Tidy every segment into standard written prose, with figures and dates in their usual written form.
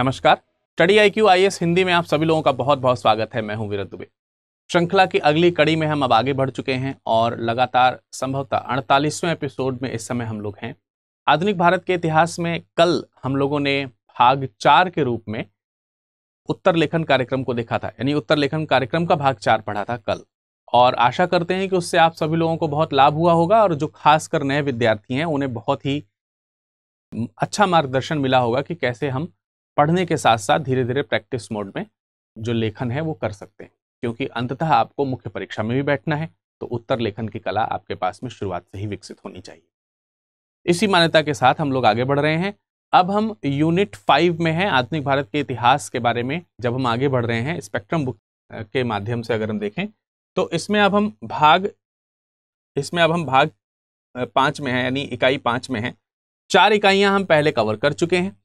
नमस्कार। Study IQ IAS Hindi में आप सभी लोगों का बहुत बहुत स्वागत है। मैं हूं वीरत दुबे। श्रृंखला की अगली कड़ी में हम अब आगे बढ़ चुके हैं और लगातार संभवतः 48वें एपिसोड में इस समय हम लोग हैं। आधुनिक भारत के इतिहास में कल हम लोगों ने भाग 4 के रूप में उत्तर लेखन कार्यक्रम को देखा था, यानी उत्तर लेखन कार्यक्रम का भाग 4 पढ़ा था कल, और आशा करते हैं कि उससे आप सभी लोगों को बहुत लाभ हुआ होगा और जो खासकर नए विद्यार्थी हैं उन्हें बहुत ही अच्छा मार्गदर्शन मिला होगा कि कैसे हम पढ़ने के साथ साथ धीरे धीरे प्रैक्टिस मोड में जो लेखन है वो कर सकते हैं, क्योंकि अंततः आपको मुख्य परीक्षा में भी बैठना है, तो उत्तर लेखन की कला आपके पास में शुरुआत से ही विकसित होनी चाहिए। इसी मान्यता के साथ हम लोग आगे बढ़ रहे हैं। अब हम यूनिट 5 में हैं, आधुनिक भारत के इतिहास के बारे में जब हम आगे बढ़ रहे हैं स्पेक्ट्रम बुक के माध्यम से अगर हम देखें तो इसमें अब हम भाग 5 में हैं, यानी इकाई 5 में हैं। 4 इकाइयां हम पहले कवर कर चुके हैं।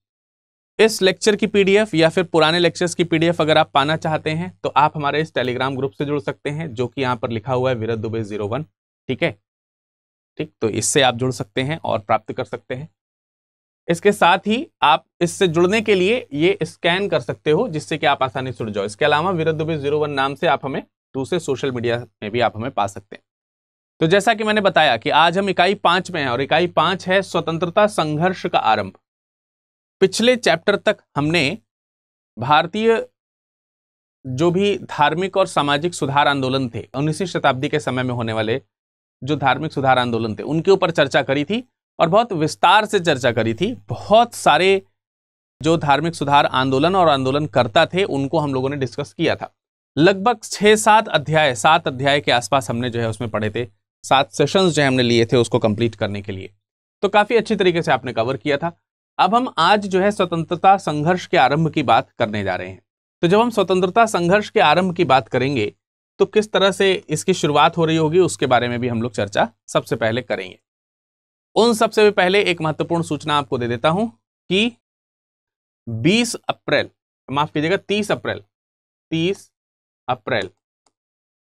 इस लेक्चर की PDF या फिर पुराने लेक्चर्स की PDF अगर आप पाना चाहते हैं तो आप हमारे इस टेलीग्राम ग्रुप से जुड़ सकते हैं, जो कि यहाँ पर लिखा हुआ है वीरत दुबे 01। ठीक है, ठीक, तो इससे आप जुड़ सकते हैं और प्राप्त कर सकते हैं। इसके साथ ही आप इससे जुड़ने के लिए ये स्कैन कर सकते हो, जिससे कि आप आसानी से जुड़ जाओ। इसके अलावा वीरत दुबे 01 नाम से आप हमें दूसरे सोशल मीडिया में भी आप हमें पा सकते हैं। तो जैसा कि मैंने बताया कि आज हम इकाई 5 में हैं और इकाई 5 है स्वतंत्रता संघर्ष का आरंभ। पिछले चैप्टर तक हमने भारतीय जो भी धार्मिक और सामाजिक सुधार आंदोलन थे, 19वीं शताब्दी के समय में होने वाले जो धार्मिक सुधार आंदोलन थे, उनके ऊपर चर्चा करी थी और बहुत विस्तार से चर्चा करी थी। बहुत सारे जो धार्मिक सुधार आंदोलन और आंदोलनकर्ता थे उनको हम लोगों ने डिस्कस किया था। लगभग 7 अध्याय के आसपास हमने जो है उसमें पढ़े थे। 7 सेशंस जो हमने लिए थे उसको कंप्लीट करने के लिए, तो काफी अच्छी तरीके से आपने कवर किया था। अब हम आज जो है स्वतंत्रता संघर्ष के आरंभ की बात करने जा रहे हैं। तो जब हम स्वतंत्रता संघर्ष के आरंभ की बात करेंगे तो किस तरह से इसकी शुरुआत हो रही होगी उसके बारे में भी हम लोग चर्चा सबसे पहले करेंगे। उन सबसे पहले एक महत्वपूर्ण सूचना आपको दे देता हूं कि 30 अप्रैल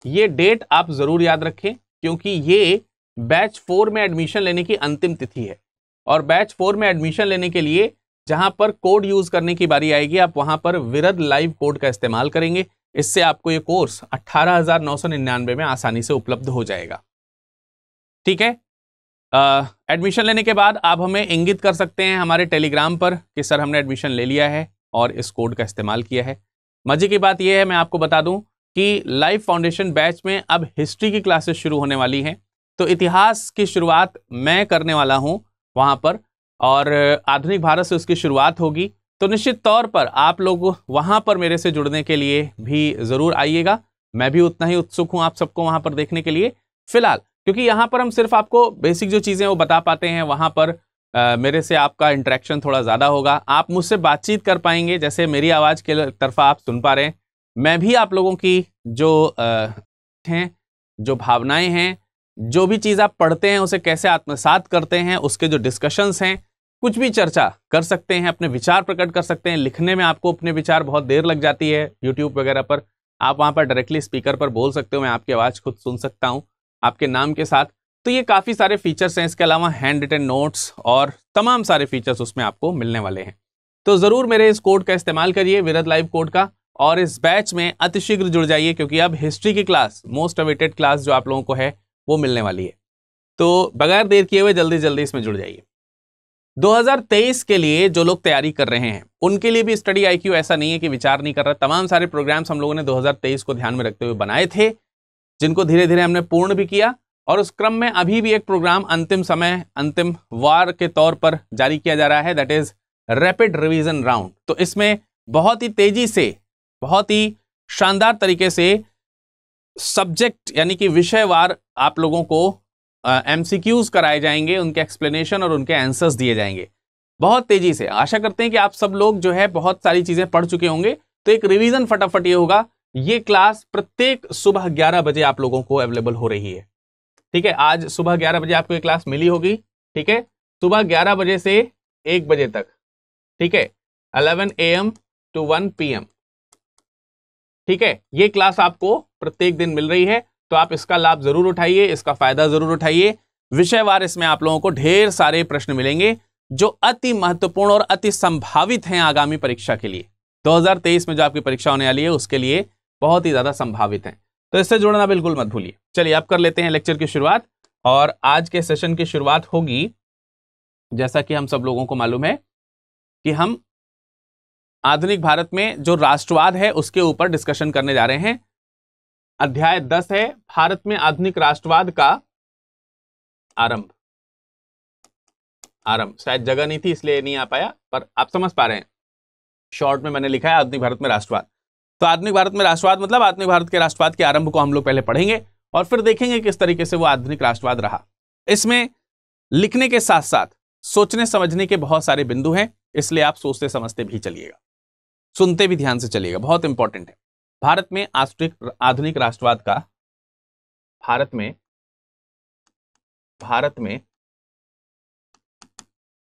ये डेट आप जरूर याद रखें, क्योंकि ये बैच 4 में एडमिशन लेने की अंतिम तिथि है। और बैच 4 में एडमिशन लेने के लिए जहां पर कोड यूज करने की बारी आएगी, आप वहां पर विरद लाइव कोड का इस्तेमाल करेंगे। इससे आपको ये कोर्स 18,999 में आसानी से उपलब्ध हो जाएगा। ठीक है, एडमिशन लेने के बाद आप हमें इंगित कर सकते हैं हमारे टेलीग्राम पर कि सर हमने एडमिशन ले लिया है और इस कोड का इस्तेमाल किया है। मजे की बात यह है, मैं आपको बता दूं कि लाइव फाउंडेशन बैच में अब हिस्ट्री की क्लासेस शुरू होने वाली हैं। तो इतिहास की शुरुआत मैं करने वाला हूं वहां पर, और आधुनिक भारत से उसकी शुरुआत होगी। तो निश्चित तौर पर आप लोग वहां पर मेरे से जुड़ने के लिए भी जरूर आइएगा। मैं भी उतना ही उत्सुक हूं आप सबको वहां पर देखने के लिए। फिलहाल क्योंकि यहां पर हम सिर्फ आपको बेसिक जो चीजें वो बता पाते हैं, वहां पर मेरे से आपका इंटरेक्शन थोड़ा ज्यादा होगा। आप मुझसे बातचीत कर पाएंगे, जैसे मेरी आवाज के तरफा आप सुन पा रहे हैं। मैं भी आप लोगों की जो हैं, जो भावनाएं हैं, जो भी चीज आप पढ़ते हैं उसे कैसे आत्मसात करते हैं, उसके जो डिस्कशंस हैं, कुछ भी चर्चा कर सकते हैं, अपने विचार प्रकट कर सकते हैं। लिखने में आपको अपने विचार बहुत देर लग जाती है यूट्यूब वगैरह पर, आप वहां पर डायरेक्टली स्पीकर पर बोल सकते हो, मैं आपकी आवाज खुद सुन सकता हूं आपके नाम के साथ। तो ये काफी सारे फीचर्स हैं। इसके अलावा हैंड रिटन नोट्स और तमाम सारे फीचर्स उसमें आपको मिलने वाले हैं। तो जरूर मेरे इस कोड का इस्तेमाल करिए, विरद लाइव कोड का, और इस बैच में अतिशीघ्र जुड़ जाइए, क्योंकि अब हिस्ट्री की क्लास, मोस्ट अवेटेड क्लास जो आप लोगों को है वो मिलने वाली है। तो बगैर देर किए हुए जल्दी जल्दी इसमें जुड़ जाइए। 2023 के लिए जो लोग तैयारी कर रहे हैं उनके लिए भी स्टडी IQ ऐसा नहीं है कि विचार नहीं कर रहा। तमाम सारे प्रोग्राम्स हम लोगों ने 2023 को ध्यान में रखते हुए बनाए थे, जिनको धीरे धीरे हमने पूर्ण भी किया, और उस क्रम में अभी भी एक प्रोग्राम अंतिम वार के तौर पर जारी किया जा रहा है, that is rapid revision round. तो इसमें बहुत ही तेजी से, बहुत ही शानदार तरीके से सब्जेक्ट यानी कि विषयवार आप लोगों को MCQs कराए जाएंगे, उनके एक्सप्लेनेशन और उनके आंसर्स दिए जाएंगे बहुत तेजी से। आशा करते हैं कि आप सब लोग जो है बहुत सारी चीजें पढ़ चुके होंगे, तो एक रिवीजन फटाफट ये होगा। ये क्लास प्रत्येक सुबह 11 बजे आप लोगों को अवेलेबल हो रही है। ठीक है, आज सुबह 11 बजे आपको ये क्लास मिली होगी। ठीक है, सुबह 11 बजे से 1 बजे तक। ठीक है, 11 AM to 1 PM। ठीक है, ये क्लास आपको प्रत्येक दिन मिल रही है, तो आप इसका लाभ जरूर उठाइए, इसका फायदा जरूर उठाइए। विषयवार इसमें आप लोगों को ढेर सारे प्रश्न मिलेंगे। जो अति महत्वपूर्ण और अति संभावित हैं आगामी परीक्षा के लिए। 2023 में जो आपकी परीक्षा होने वाली है उसके लिए बहुत ही ज्यादा संभावित हैं, तो इससे जुड़ना बिल्कुल मत भूलिए। चलिए अब कर लेते हैं लेक्चर की शुरुआत। और आज के सेशन की शुरुआत होगी, जैसा कि हम सब लोगों को मालूम है कि हम आधुनिक भारत में जो राष्ट्रवाद है उसके ऊपर डिस्कशन करने जा रहे हैं। अध्याय 10 है भारत में आधुनिक राष्ट्रवाद का आरंभ। शायद जगह नहीं थी इसलिए नहीं आ पाया, पर आप समझ पा रहे हैं। शॉर्ट में मैंने लिखा है आधुनिक भारत में राष्ट्रवाद। तो आधुनिक भारत में राष्ट्रवाद मतलब आधुनिक भारत के राष्ट्रवाद के आरंभ को हम लोग पहले पढ़ेंगे और फिर देखेंगे किस तरीके से वो आधुनिक राष्ट्रवाद रहा। इसमें लिखने के साथ साथ सोचने समझने के बहुत सारे बिंदु हैं, इसलिए आप सोचते समझते भी चलिएगा, सुनते भी ध्यान से चलिएगा, बहुत इंपॉर्टेंट है। भारत में आधुनिक राष्ट्रवाद का भारत में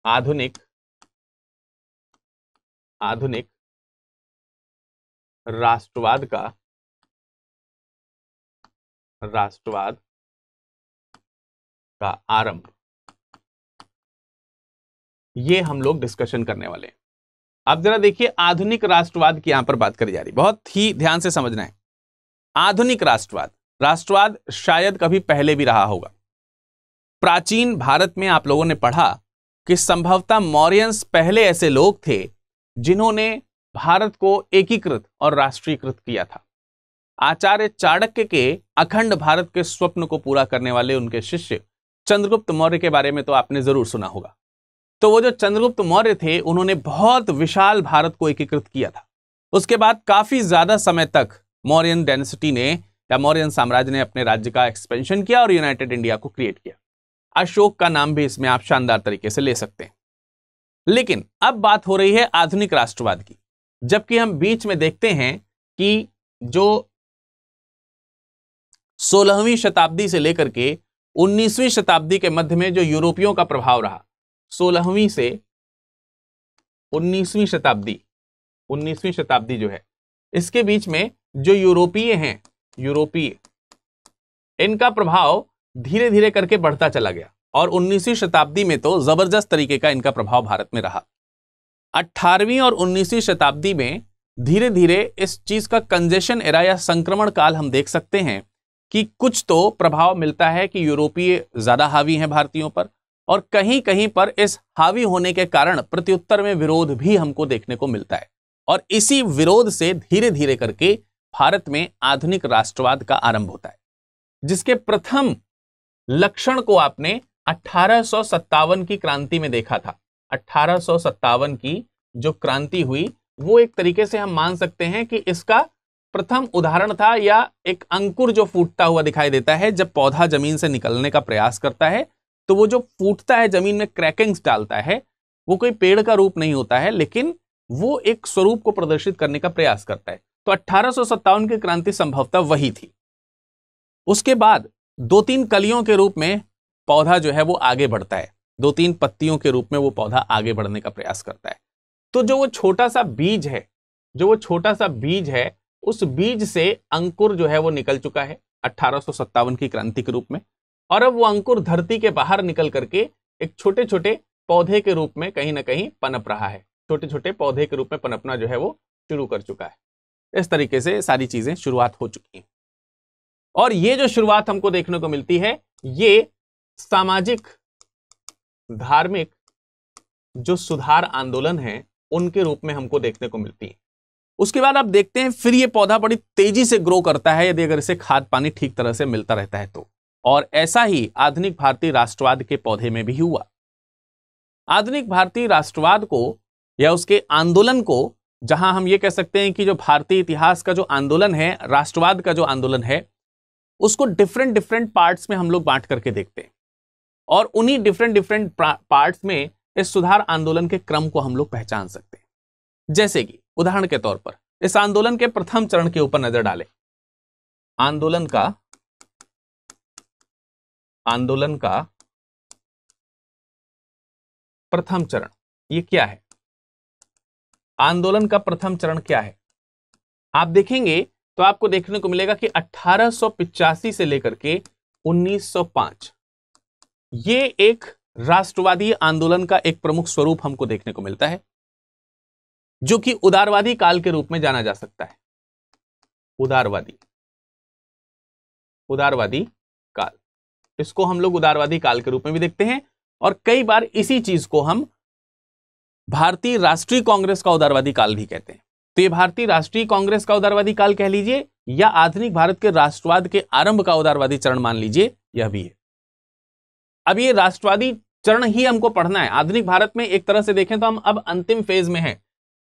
आधुनिक राष्ट्रवाद का आरंभ, ये हम लोग डिस्कशन करने वाले हैं। अब जरा देखिए आधुनिक राष्ट्रवाद की यहां पर बात करी जा रही, बहुत ही ध्यान से समझना है। आधुनिक राष्ट्रवाद शायद कभी पहले भी रहा होगा। प्राचीन भारत में आप लोगों ने पढ़ा कि संभवतः मौर्यंस पहले ऐसे लोग थे जिन्होंने भारत को एकीकृत और राष्ट्रीयकृत किया था। आचार्य चाणक्य के अखंड भारत के स्वप्न को पूरा करने वाले उनके शिष्य चंद्रगुप्त मौर्य के बारे में तो आपने जरूर सुना होगा। तो वो जो चंद्रगुप्त मौर्य थे उन्होंने बहुत विशाल भारत को एकीकृत किया था। उसके बाद काफी ज्यादा समय तक मौर्यन डायनेस्टी ने या मौर्यन साम्राज्य ने अपने राज्य का एक्सपेंशन किया और यूनाइटेड इंडिया को क्रिएट किया। अशोक का नाम भी इसमें आप शानदार तरीके से ले सकते हैं। लेकिन अब बात हो रही है आधुनिक राष्ट्रवाद की, जबकि हम बीच में देखते हैं कि जो 16वीं शताब्दी से लेकर के 19वीं शताब्दी के मध्य में जो यूरोपियों का प्रभाव रहा, 16वीं से 19वीं शताब्दी जो है, इसके बीच में जो यूरोपीय इनका प्रभाव धीरे धीरे करके बढ़ता चला गया और 19वीं शताब्दी में तो जबरदस्त तरीके का इनका प्रभाव भारत में रहा। 18वीं और 19वीं शताब्दी में धीरे धीरे इस चीज का कंजेशन एरा या संक्रमण काल हम देख सकते हैं कि कुछ तो प्रभाव मिलता है कि यूरोपीय ज्यादा हावी हैं भारतीयों पर, और कहीं कहीं पर इस हावी होने के कारण प्रत्युत्तर में विरोध भी हमको देखने को मिलता है। और इसी विरोध से धीरे धीरे करके भारत में आधुनिक राष्ट्रवाद का आरंभ होता है, जिसके प्रथम लक्षण को आपने 1857 की क्रांति में देखा था। 1857 की जो क्रांति हुई वो एक तरीके से हम मान सकते हैं कि इसका प्रथम उदाहरण था, या एक अंकुर जो फूटता हुआ दिखाई देता है जब पौधा जमीन से निकलने का प्रयास करता है। तो वो जो फूटता है, जमीन में क्रैकिंग्स डालता है, वो कोई पेड़ का रूप नहीं होता है, लेकिन वो एक स्वरूप को प्रदर्शित करने का प्रयास करता है। तो 1857 की क्रांति संभवतः वही थी। उसके बाद 2-3 कलियों के रूप में पौधा जो है वो आगे बढ़ता है, 2-3 पत्तियों के रूप में वो पौधा आगे बढ़ने का प्रयास करता है। तो जो वो छोटा सा बीज है, उस बीज से अंकुर जो है वो निकल चुका है 1857 की क्रांति के रूप में, और अब वो अंकुर धरती के बाहर निकल करके एक छोटे छोटे पौधे के रूप में कहीं ना कहीं पनप रहा है। छोटे छोटे पौधे के रूप में पनपना जो है वो शुरू कर चुका है। इस तरीके से सारी चीजें शुरुआत हो चुकी हैं। और ये जो शुरुआत हमको देखने को मिलती है, ये सामाजिक धार्मिक जो सुधार आंदोलन है उनके रूप में हमको देखने को मिलती है। उसके बाद आप देखते हैं फिर ये पौधा बड़ी तेजी से ग्रो करता है यदि अगर इसे खाद पानी ठीक तरह से मिलता रहता है तो। और ऐसा ही आधुनिक भारतीय राष्ट्रवाद के पौधे में भी हुआ। आधुनिक भारतीय राष्ट्रवाद को या उसके आंदोलन को, जहां हम ये कह सकते हैं कि जो भारतीय इतिहास का जो आंदोलन है, राष्ट्रवाद का जो आंदोलन है, उसको डिफरेंट पार्ट्स में हम लोग बांट करके देखते हैं, और उन्हीं डिफरेंट पार्ट्स में इस सुधार आंदोलन के क्रम को हम लोग पहचान सकते हैं। जैसे कि उदाहरण के तौर पर इस आंदोलन के प्रथम चरण के ऊपर नजर डालें। आंदोलन का प्रथम चरण ये क्या है? आंदोलन का प्रथम चरण क्या है? आप देखेंगे तो आपको देखने को मिलेगा कि 1885 से लेकर के 1905 ये एक राष्ट्रवादी आंदोलन का एक प्रमुख स्वरूप हमको देखने को मिलता है, जो कि उदारवादी काल के रूप में जाना जा सकता है। उदारवादी काल, इसको हम लोग उदारवादी काल के रूप में भी देखते हैं, और कई बार इसी चीज को हम भारतीय राष्ट्रीय कांग्रेस का उदारवादी काल भी कहते हैं। तो ये भारतीय राष्ट्रीय कांग्रेस का उदारवादी काल कह लीजिए, या आधुनिक भारत के राष्ट्रवाद के आरंभ का उदारवादी चरण मान लीजिए, यह भी है। अब ये राष्ट्रवादी चरण ही हमको पढ़ना है। आधुनिक भारत में एक तरह से देखें तो हम अब अंतिम फेज में हैं,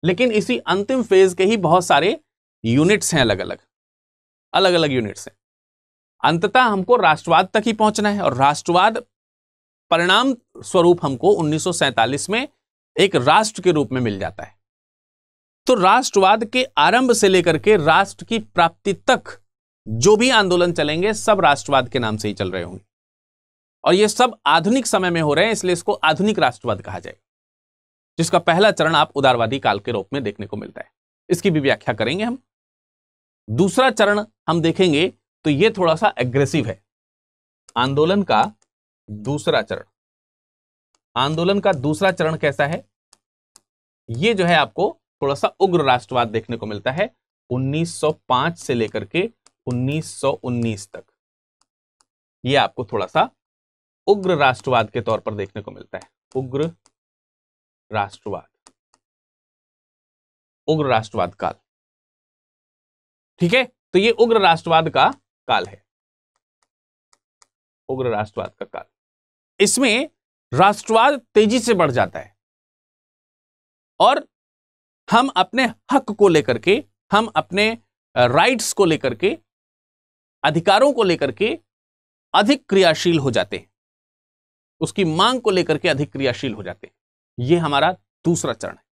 लेकिन इसी अंतिम फेज के ही बहुत सारे यूनिट्स हैं, अलग अलग यूनिट्स हैं। अंततः हमको राष्ट्रवाद तक ही पहुंचना है, और राष्ट्रवाद परिणाम स्वरूप हमको 1947 में एक राष्ट्र के रूप में मिल जाता है। तो राष्ट्रवाद के आरंभ से लेकर के राष्ट्र की प्राप्ति तक जो भी आंदोलन चलेंगे सब राष्ट्रवाद के नाम से ही चल रहे होंगे, और ये सब आधुनिक समय में हो रहे हैं, इसलिए इसको आधुनिक राष्ट्रवाद कहा जाएगा, जिसका पहला चरण आप उदारवादी काल के रूप में देखने को मिलता है। इसकी भी व्याख्या करेंगे हम। दूसरा चरण हम देखेंगे तो ये थोड़ा सा एग्रेसिव है। आंदोलन का दूसरा चरण कैसा है? ये जो है आपको थोड़ा सा उग्र राष्ट्रवाद देखने को मिलता है 1905 से लेकर के 1919 तक। ये आपको थोड़ा सा उग्र राष्ट्रवाद के तौर पर देखने को मिलता है। उग्र राष्ट्रवाद काल, ठीक है। तो ये उग्र राष्ट्रवाद का काल है, उग्र राष्ट्रवाद का काल। इसमें राष्ट्रवाद तेजी से बढ़ जाता है, और हम अपने हक को लेकर के, हम अपने राइट्स को लेकर के, अधिकारों को लेकर के अधिक क्रियाशील हो जाते हैं, उसकी मांग को लेकर के अधिक क्रियाशील हो जाते हैं। यह हमारा दूसरा चरण है।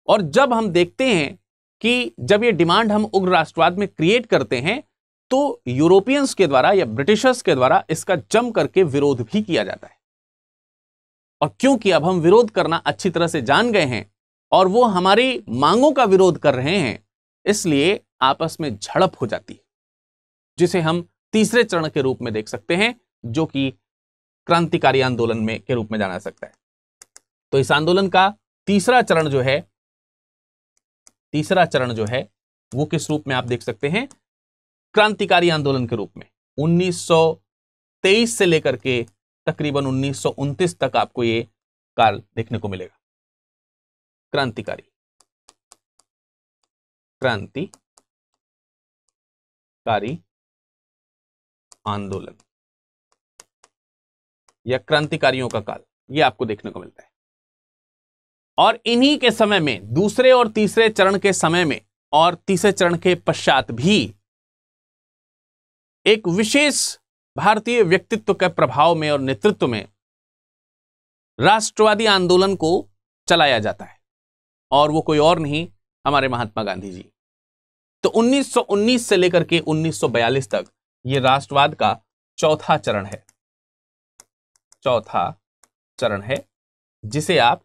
और जब हम देखते हैं कि जब ये डिमांड हम उग्र राष्ट्रवाद में क्रिएट करते हैं, तो यूरोपियंस के द्वारा या ब्रिटिशर्स के द्वारा इसका जम करके विरोध भी किया जाता है। और क्योंकि अब हम विरोध करना अच्छी तरह से जान गए हैं और वो हमारी मांगों का विरोध कर रहे हैं, इसलिए आपस में झड़प हो जाती है, जिसे हम तीसरे चरण के रूप में देख सकते हैं, जो कि क्रांतिकारी आंदोलन में के रूप में जाना जा सकता है। तो इस आंदोलन का तीसरा चरण जो है वो किस रूप में आप देख सकते हैं? क्रांतिकारी आंदोलन के रूप में 1923 से लेकर के तकरीबन 1929 तक आपको ये काल देखने को मिलेगा। क्रांतिकारी आंदोलन या क्रांतिकारियों का काल, ये आपको देखने को मिलता है। और इन्हीं के समय में, दूसरे और तीसरे चरण के समय में और तीसरे चरण के पश्चात भी एक विशेष भारतीय व्यक्तित्व के प्रभाव में और नेतृत्व में राष्ट्रवादी आंदोलन को चलाया जाता है, और वो कोई और नहीं, हमारे महात्मा गांधी जी। तो 1919 से लेकर के 1942 तक ये राष्ट्रवाद का चौथा चरण है, जिसे आप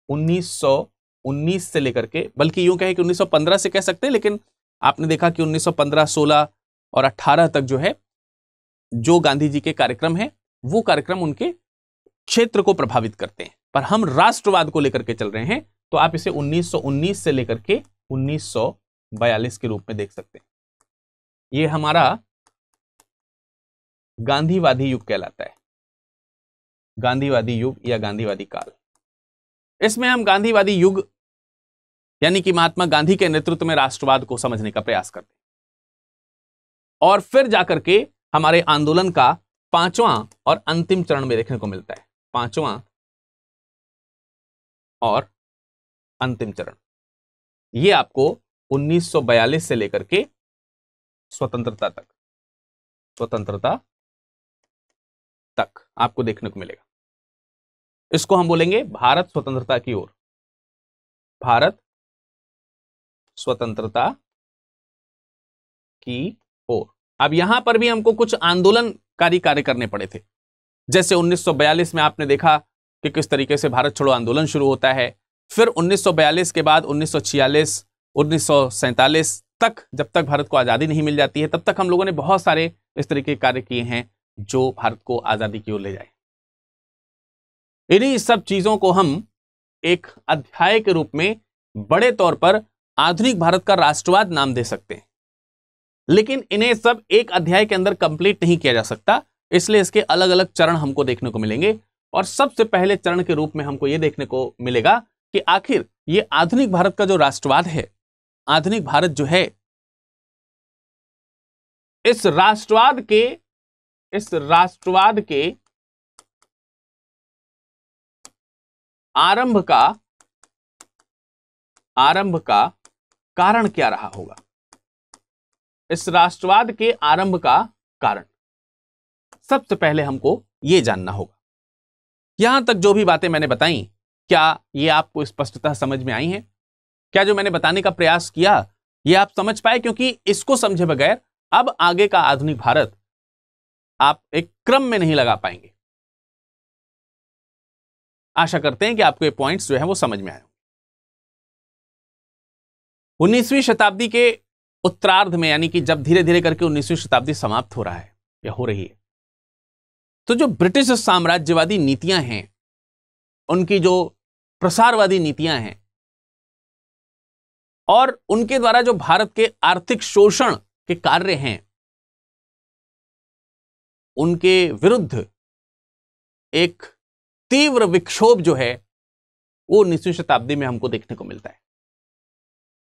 1919 से लेकर के, बल्कि यूं कहे कि 1915 से कह सकते हैं, लेकिन आपने देखा कि 1915, 16 और 18 तक जो है, जो गांधी जी के कार्यक्रम है, वो कार्यक्रम उनके क्षेत्र को प्रभावित करते हैं। पर हम राष्ट्रवाद को लेकर के चल रहे हैं, तो आप इसे 1919 से लेकर के 1942 के रूप में देख सकते हैं। ये हमारा गांधीवादी युग कहलाता है, गांधीवादी युग या गांधीवादी काल। इसमें हम गांधीवादी युग यानी कि महात्मा गांधी के नेतृत्व में राष्ट्रवाद को समझने का प्रयास करते हैं, और फिर जाकर के हमारे आंदोलन का पांचवां और अंतिम चरण में देखने को मिलता है। पांचवां और अंतिम चरण, ये आपको 1942 से लेकर के स्वतंत्रता तक आपको देखने को मिलेगा। इसको हम बोलेंगे भारत स्वतंत्रता की ओर, भारत स्वतंत्रता की ओर। अब यहां पर भी हमको कुछ आंदोलनकारी कार्य करने पड़े थे। जैसे 1942 में आपने देखा कि किस तरीके से भारत छोड़ो आंदोलन शुरू होता है। फिर 1942 के बाद 1946, 1947 तक, जब तक भारत को आज़ादी नहीं मिल जाती है, तब तक हम लोगों ने बहुत सारे इस तरीके के कार्य किए हैं जो भारत को आज़ादी की ओर ले जाए। इन्हीं सब चीजों को हम एक अध्याय के रूप में बड़े तौर पर आधुनिक भारत का राष्ट्रवाद नाम दे सकते हैं, लेकिन इन्हें सब एक अध्याय के अंदर कंप्लीट नहीं किया जा सकता, इसलिए इसके अलग अलग चरण हमको देखने को मिलेंगे। और सबसे पहले चरण के रूप में हमको यह देखने को मिलेगा कि आखिर ये आधुनिक भारत का जो राष्ट्रवाद है, आधुनिक भारत जो है, इस राष्ट्रवाद के आरंभ का कारण क्या रहा होगा। इस राष्ट्रवाद के आरंभ का कारण सबसे पहले हमको यह जानना होगा। यहां तक जो भी बातें मैंने बताई, क्या ये आपको स्पष्टतः समझ में आई हैं? क्या जो मैंने बताने का प्रयास किया ये आप समझ पाए? क्योंकि इसको समझे बगैर अब आगे का आधुनिक भारत आप एक क्रम में नहीं लगा पाएंगे। आशा करते हैं कि आपको ये पॉइंट्स जो है वो समझ में आए। 19वीं शताब्दी के उत्तरार्ध में, यानी कि जब धीरे धीरे करके 19वीं शताब्दी समाप्त हो रहा है या हो रही है, तो जो ब्रिटिश साम्राज्यवादी नीतियां हैं, उनकी जो प्रसारवादी नीतियां हैं और उनके द्वारा जो भारत के आर्थिक शोषण के कार्य हैं, उनके विरुद्ध एक तीव्र विक्षोभ जो है वो 19वीं शताब्दी में हमको देखने को मिलता है।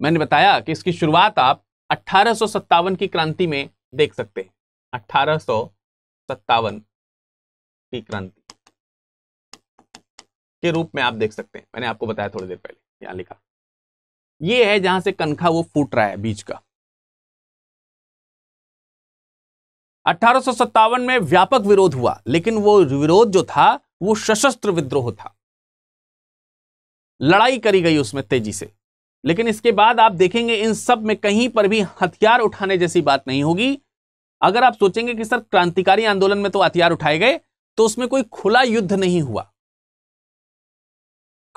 मैंने बताया कि इसकी शुरुआत आप 1857 की क्रांति में देख सकते हैं। 1857 की क्रांति के रूप में आप देख सकते हैं। मैंने आपको बताया थोड़ी देर पहले, यहां लिखा, ये है जहां से कनखा वो फूट रहा है बीच का। 1857 में व्यापक विरोध हुआ, लेकिन वो विरोध जो था वो सशस्त्र विद्रोह था। लड़ाई करी गई उसमें तेजी से, लेकिन इसके बाद आप देखेंगे इन सब में कहीं पर भी हथियार उठाने जैसी बात नहीं होगी। अगर आप सोचेंगे कि सर क्रांतिकारी आंदोलन में तो हथियार उठाए गए, तो उसमें कोई खुला युद्ध नहीं हुआ।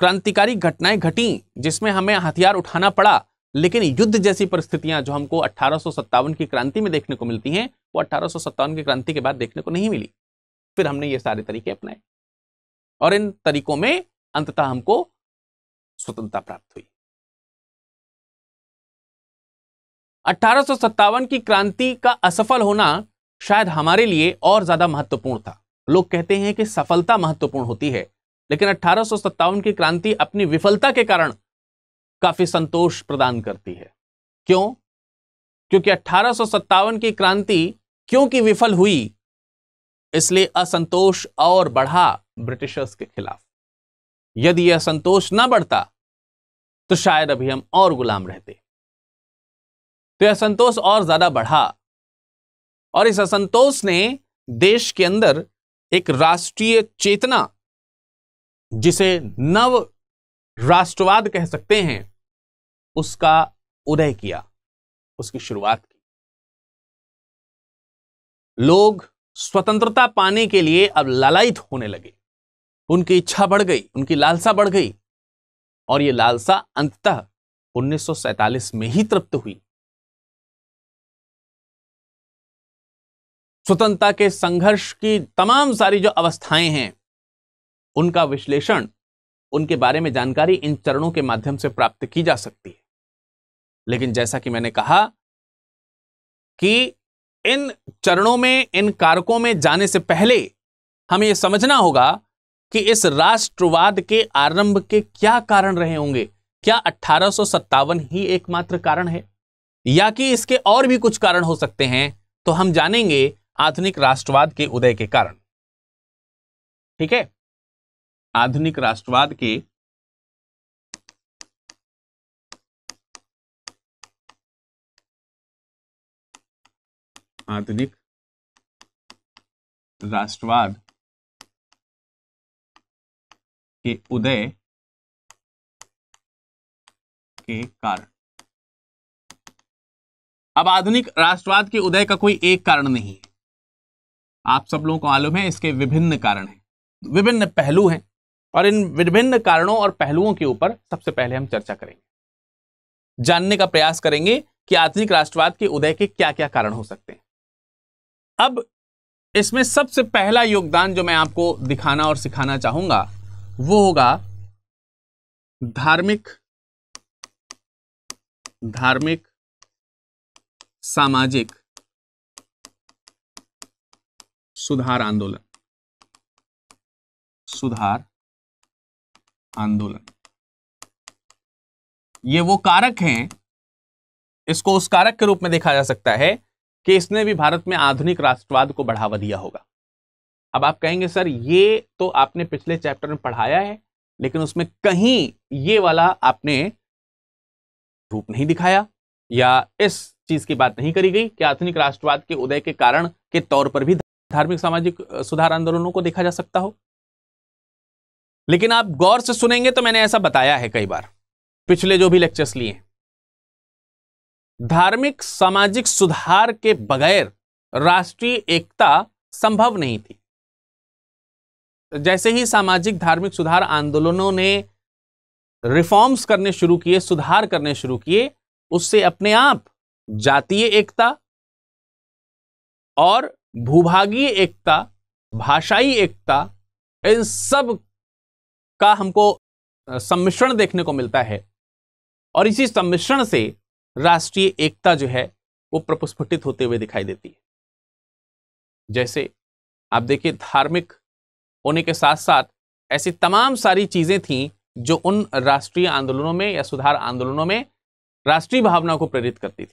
क्रांतिकारी घटनाएं घटी जिसमें हमें हथियार उठाना पड़ा, लेकिन युद्ध जैसी परिस्थितियां जो हमको 1857 की क्रांति में देखने को मिलती हैं, वो 1857 की क्रांति के बाद देखने को नहीं मिली। फिर हमने ये सारे तरीके अपनाए और इन तरीकों में अंततः हमको स्वतंत्रता प्राप्त हुई। 1857 की क्रांति का असफल होना शायद हमारे लिए और ज्यादा महत्वपूर्ण था। लोग कहते हैं कि सफलता महत्वपूर्ण होती है, लेकिन 1857 की क्रांति अपनी विफलता के कारण काफी संतोष प्रदान करती है। क्यों? क्योंकि 1857 की क्रांति क्योंकि विफल हुई, इसलिए असंतोष और बढ़ा ब्रिटिशर्स के खिलाफ। यदि यह असंतोष ना बढ़ता तो शायद अभी हम और गुलाम रहते। तो यह असंतोष और ज्यादा बढ़ा और इस असंतोष ने देश के अंदर एक राष्ट्रीय चेतना, जिसे नव राष्ट्रवाद कह सकते हैं, उसका उदय किया, उसकी शुरुआत की। लोग स्वतंत्रता पाने के लिए अब लालायित होने लगे, उनकी इच्छा बढ़ गई, उनकी लालसा बढ़ गई और यह लालसा अंततः 1947 में ही तृप्त हुई। स्वतंत्रता के संघर्ष की तमाम सारी जो अवस्थाएं हैं, उनका विश्लेषण, उनके बारे में जानकारी इन चरणों के माध्यम से प्राप्त की जा सकती है। लेकिन जैसा कि मैंने कहा कि इन चरणों में, इन कारकों में जाने से पहले हमें यह समझना होगा कि इस राष्ट्रवाद के आरंभ के क्या कारण रहे होंगे। क्या 1857 ही एकमात्र कारण है या कि इसके और भी कुछ कारण हो सकते हैं? तो हम जानेंगे आधुनिक राष्ट्रवाद के उदय के कारण। ठीक है, आधुनिक राष्ट्रवाद के उदय के कारण। अब आधुनिक राष्ट्रवाद के उदय का कोई एक कारण नहीं है, आप सब लोगों को मालूम है इसके विभिन्न कारण हैं, विभिन्न पहलू हैं और इन विभिन्न कारणों और पहलुओं के ऊपर सबसे पहले हम चर्चा करेंगे, जानने का प्रयास करेंगे कि आधुनिक राष्ट्रवाद के उदय के क्या क्या कारण हो सकते हैं। अब इसमें सबसे पहला योगदान जो मैं आपको दिखाना और सिखाना चाहूंगा वो होगा धार्मिक सामाजिक सुधार आंदोलन। ये वो कारक हैं, इसको उस कारक के रूप में देखा जा सकता है कि इसने भी भारत में आधुनिक राष्ट्रवाद को बढ़ावा दिया होगा। अब आप कहेंगे सर ये तो आपने पिछले चैप्टर में पढ़ाया है, लेकिन उसमें कहीं ये वाला आपने रूप नहीं दिखाया या इस चीज की बात नहीं करी गई कि आधुनिक राष्ट्रवाद के उदय के कारण के तौर पर भी धार्मिक सामाजिक सुधार आंदोलनों को देखा जा सकता हो। लेकिन आप गौर से सुनेंगे तो मैंने ऐसा बताया है कई बार, पिछले जो भी लेक्चर्स लिए हैं, धार्मिक सामाजिक सुधार के बगैर राष्ट्रीय एकता संभव नहीं थी। जैसे ही सामाजिक धार्मिक सुधार आंदोलनों ने रिफॉर्म्स करने शुरू किए, सुधार करने शुरू किए, उससे अपने आप जातीय एकता और भूभागीय एकता, भाषाई एकता, इन सब का हमको सम्मिश्रण देखने को मिलता है और इसी सम्मिश्रण से राष्ट्रीय एकता जो है वो प्रस्फुटित होते हुए दिखाई देती है। जैसे आप देखिए, धार्मिक होने के साथ साथ ऐसी तमाम सारी चीजें थीं जो उन राष्ट्रीय आंदोलनों में या सुधार आंदोलनों में राष्ट्रीय भावना को प्रेरित करती थी।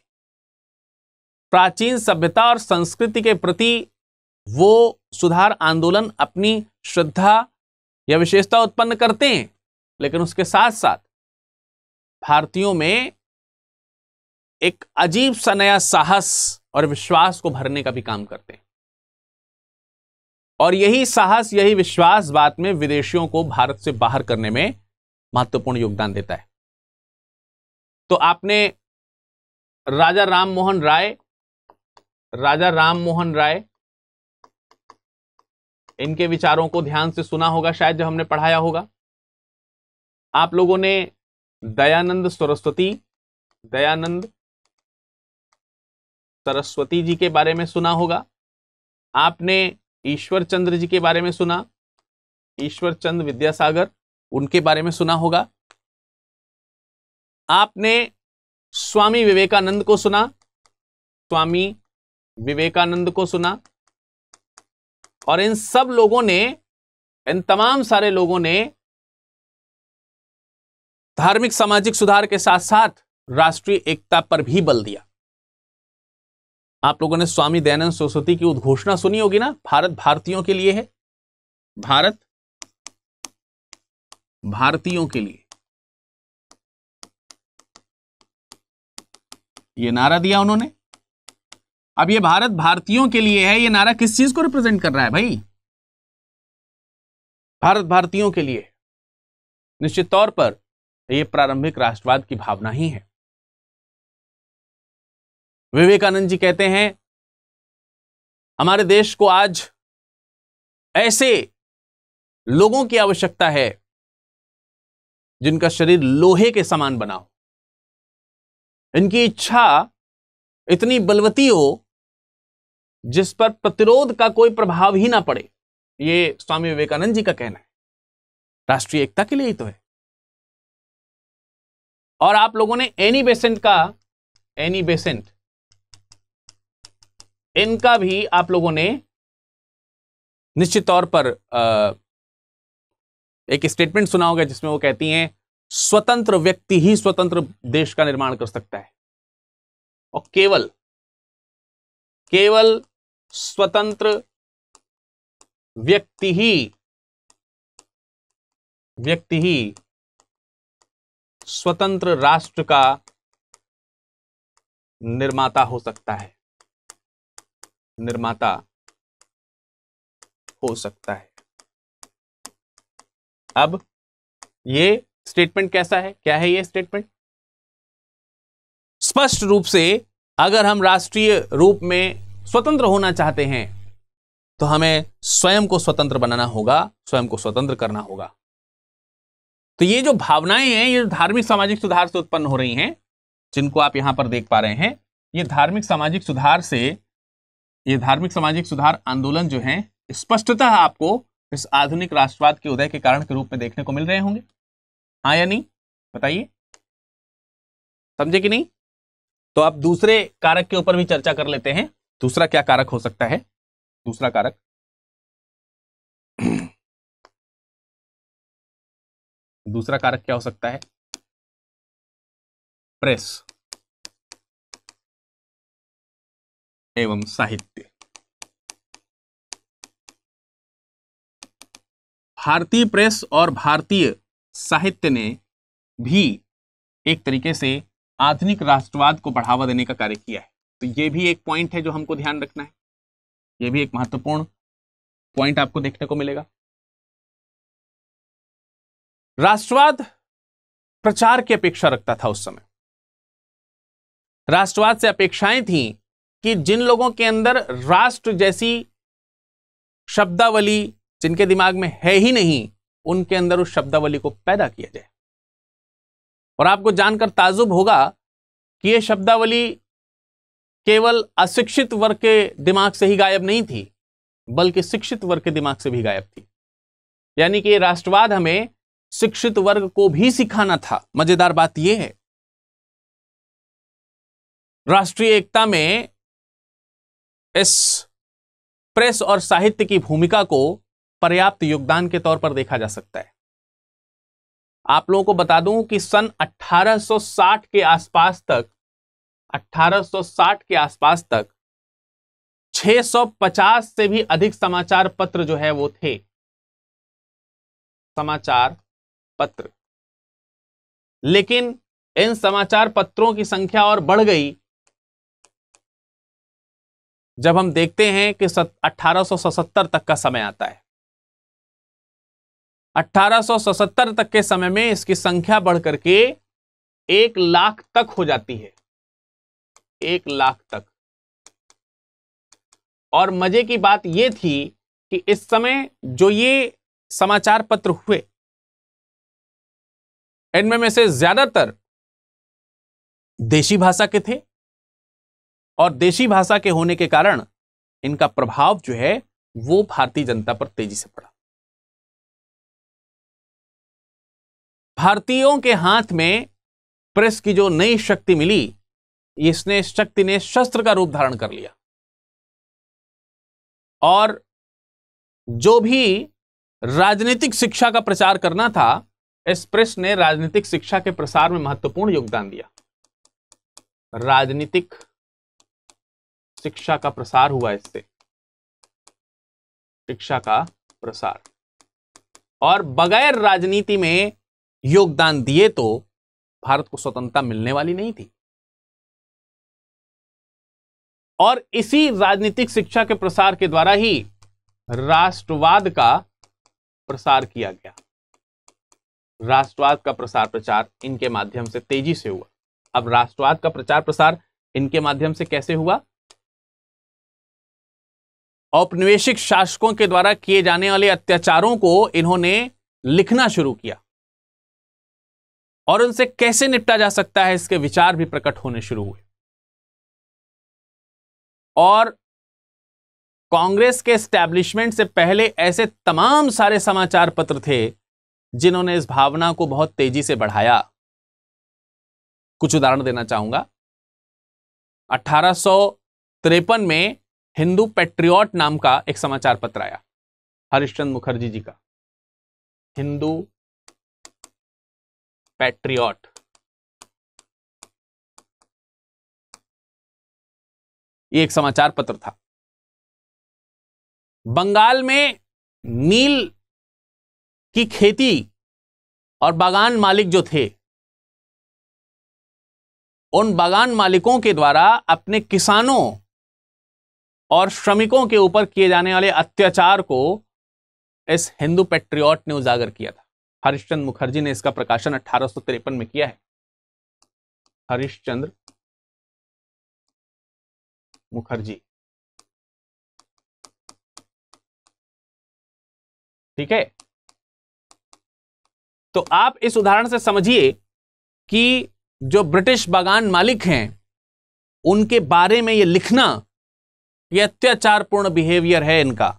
प्राचीन सभ्यता और संस्कृति के प्रति वो सुधार आंदोलन अपनी श्रद्धा या विशेषता उत्पन्न करते हैं, लेकिन उसके साथ साथ भारतीयों में एक अजीब सा नया साहस और विश्वास को भरने का भी काम करते हैं। और यही साहस, यही विश्वास बाद में विदेशियों को भारत से बाहर करने में महत्वपूर्ण योगदान देता है। तो आपने राजा राम मोहन राय इनके विचारों को ध्यान से सुना होगा शायद, जब हमने पढ़ाया होगा। आप लोगों ने दयानंद सरस्वती जी के बारे में सुना होगा। आपने ईश्वर चंद्र जी के बारे में सुना, ईश्वर चंद्र विद्यासागर, उनके बारे में सुना होगा। आपने स्वामी विवेकानंद को सुना, और इन सब लोगों ने, इन तमाम सारे लोगों ने धार्मिक सामाजिक सुधार के साथ साथ राष्ट्रीय एकता पर भी बल दिया। आप लोगों ने स्वामी दयानंद सरस्वती की उद्घोषणा सुनी होगी ना, भारत भारतीयों के लिए है, भारत भारतीयों के लिए, ये नारा दिया उन्होंने। अब ये भारत भारतीयों के लिए है, ये नारा किस चीज को रिप्रेजेंट कर रहा है भाई? भारत भारतीयों के लिए। निश्चित तौर पर यह प्रारंभिक राष्ट्रवाद की भावना ही है। विवेकानंद जी कहते हैं, हमारे देश को आज ऐसे लोगों की आवश्यकता है जिनका शरीर लोहे के समान बना हो, इनकी इच्छा इतनी बलवती हो जिस पर प्रतिरोध का कोई प्रभाव ही ना पड़े। ये स्वामी विवेकानंद जी का कहना है। राष्ट्रीय एकता के लिए ही तो है। और आप लोगों ने एनी बेसेंट इनका भी आप लोगों ने निश्चित तौर पर एक स्टेटमेंट सुना होगा जिसमें वो कहती हैं, स्वतंत्र व्यक्ति ही स्वतंत्र देश का निर्माण कर सकता है, और केवल स्वतंत्र व्यक्ति ही स्वतंत्र राष्ट्र का निर्माता हो सकता है, अब ये स्टेटमेंट कैसा है? क्या है ये स्टेटमेंट? स्पष्ट रूप से अगर हम राष्ट्रीय रूप में स्वतंत्र होना चाहते हैं तो हमें स्वयं को स्वतंत्र बनाना होगा, स्वयं को स्वतंत्र करना होगा। तो ये जो भावनाएं हैं, ये धार्मिक सामाजिक सुधार से उत्पन्न हो रही हैं, जिनको आप यहां पर देख पा रहे हैं, ये धार्मिक सामाजिक सुधार आंदोलन जो है, स्पष्टतः आपको इस आधुनिक राष्ट्रवाद के उदय के कारण के रूप में देखने को मिल रहे होंगे। हाँ या नहीं, बताइए, समझे कि नहीं? तो अब दूसरे कारक के ऊपर भी चर्चा कर लेते हैं। दूसरा क्या कारक हो सकता है? दूसरा कारक दूसरा कारक क्या हो सकता है? प्रेस एवं साहित्य। भारतीय प्रेस और भारतीय साहित्य ने भी एक तरीके से आधुनिक राष्ट्रवाद को बढ़ावा देने का कार्य किया है। तो यह भी एक पॉइंट है जो हमको ध्यान रखना है। यह भी एक महत्वपूर्ण पॉइंट आपको देखने को मिलेगा। राष्ट्रवाद प्रचार की अपेक्षा रखता था उस समय। राष्ट्रवाद से अपेक्षाएं थी कि जिन लोगों के अंदर राष्ट्र जैसी शब्दावली जिनके दिमाग में है ही नहीं, उनके अंदर उस शब्दावली को पैदा किया जाए। और आपको जानकर ताज्जुब होगा कि यह शब्दावली केवल अशिक्षित वर्ग के दिमाग से ही गायब नहीं थी, बल्कि शिक्षित वर्ग के दिमाग से भी गायब थी। यानी कि राष्ट्रवाद हमें शिक्षित वर्ग को भी सिखाना था। मजेदार बात यह है, राष्ट्रीय एकता में इस प्रेस और साहित्य की भूमिका को पर्याप्त योगदान के तौर पर देखा जा सकता है। आप लोगों को बता दूं कि सन 1860 के आसपास तक 650 से भी अधिक समाचार पत्र जो है वो थे, समाचार पत्र। लेकिन इन समाचार पत्रों की संख्या और बढ़ गई जब हम देखते हैं कि 1877 तक का समय आता है। 1877 तक के समय में इसकी संख्या बढ़ करके 1 लाख तक हो जाती है, 1 लाख तक। और मजे की बात यह थी कि इस समय जो ये समाचार पत्र हुए, इनमें में से ज्यादातर देशी भाषा के थे, और देशी भाषा के होने के कारण इनका प्रभाव जो है वो भारतीय जनता पर तेजी से पड़ा। भारतीयों के हाथ में प्रेस की जो नई शक्ति मिली, इसने शक्ति ने शस्त्र का रूप धारण कर लिया। और जो भी राजनीतिक शिक्षा का प्रचार करना था, इस प्रेस ने राजनीतिक शिक्षा के प्रसार में महत्वपूर्ण योगदान दिया। राजनीतिक शिक्षा का प्रसार हुआ इससे, शिक्षा का प्रसार। और बगैर राजनीति में योगदान दिए तो भारत को स्वतंत्रता मिलने वाली नहीं थी। और इसी राजनीतिक शिक्षा के प्रसार के द्वारा ही राष्ट्रवाद का प्रसार किया गया। राष्ट्रवाद का प्रसार प्रचार इनके माध्यम से तेजी से हुआ। अब राष्ट्रवाद का प्रचार प्रसार इनके माध्यम से कैसे हुआ? औपनिवेशिक शासकों के द्वारा किए जाने वाले अत्याचारों को इन्होंने लिखना शुरू किया, और उनसे कैसे निपटा जा सकता है इसके विचार भी प्रकट होने शुरू हुए। और कांग्रेस के एस्टैब्लिशमेंट से पहले ऐसे तमाम सारे समाचार पत्र थे जिन्होंने इस भावना को बहुत तेजी से बढ़ाया। कुछ उदाहरण देना चाहूंगा। 1853 में हिंदू पैट्रियट नाम का एक समाचार पत्र आया, हरिश्चंद्र मुखर्जी जी का। हिंदू पैट्रियट, ये एक समाचार पत्र था। बंगाल में नील की खेती और बागान मालिक जो थे, उन बागान मालिकों के द्वारा अपने किसानों और श्रमिकों के ऊपर किए जाने वाले अत्याचार को इस हिंदू पैट्रियट ने उजागर किया था। हरिश्चंद्र मुखर्जी ने इसका प्रकाशन 1853 में किया है। हरिश्चंद्र मुखर्जी, ठीक है। तो आप इस उदाहरण से समझिए कि जो ब्रिटिश बागान मालिक हैं उनके बारे में यह लिखना, यह अत्याचारपूर्ण बिहेवियर है इनका।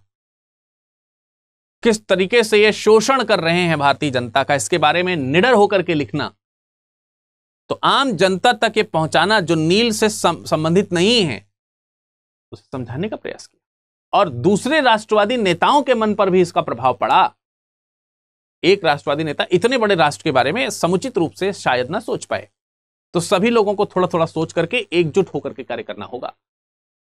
किस तरीके से ये शोषण कर रहे हैं भारतीय जनता का, इसके बारे में निडर होकर के लिखना, तो आम जनता तक ये पहुंचाना जो नील से संबंधित नहीं है उसे समझाने का प्रयास किया। और दूसरे राष्ट्रवादी नेताओं के मन पर भी इसका प्रभाव पड़ा। एक राष्ट्रवादी नेता इतने बड़े राष्ट्र के बारे में समुचित रूप से शायद ना सोच पाए, तो सभी लोगों को थोड़ा थोड़ा सोच करके एकजुट होकर के कार्य करना होगा,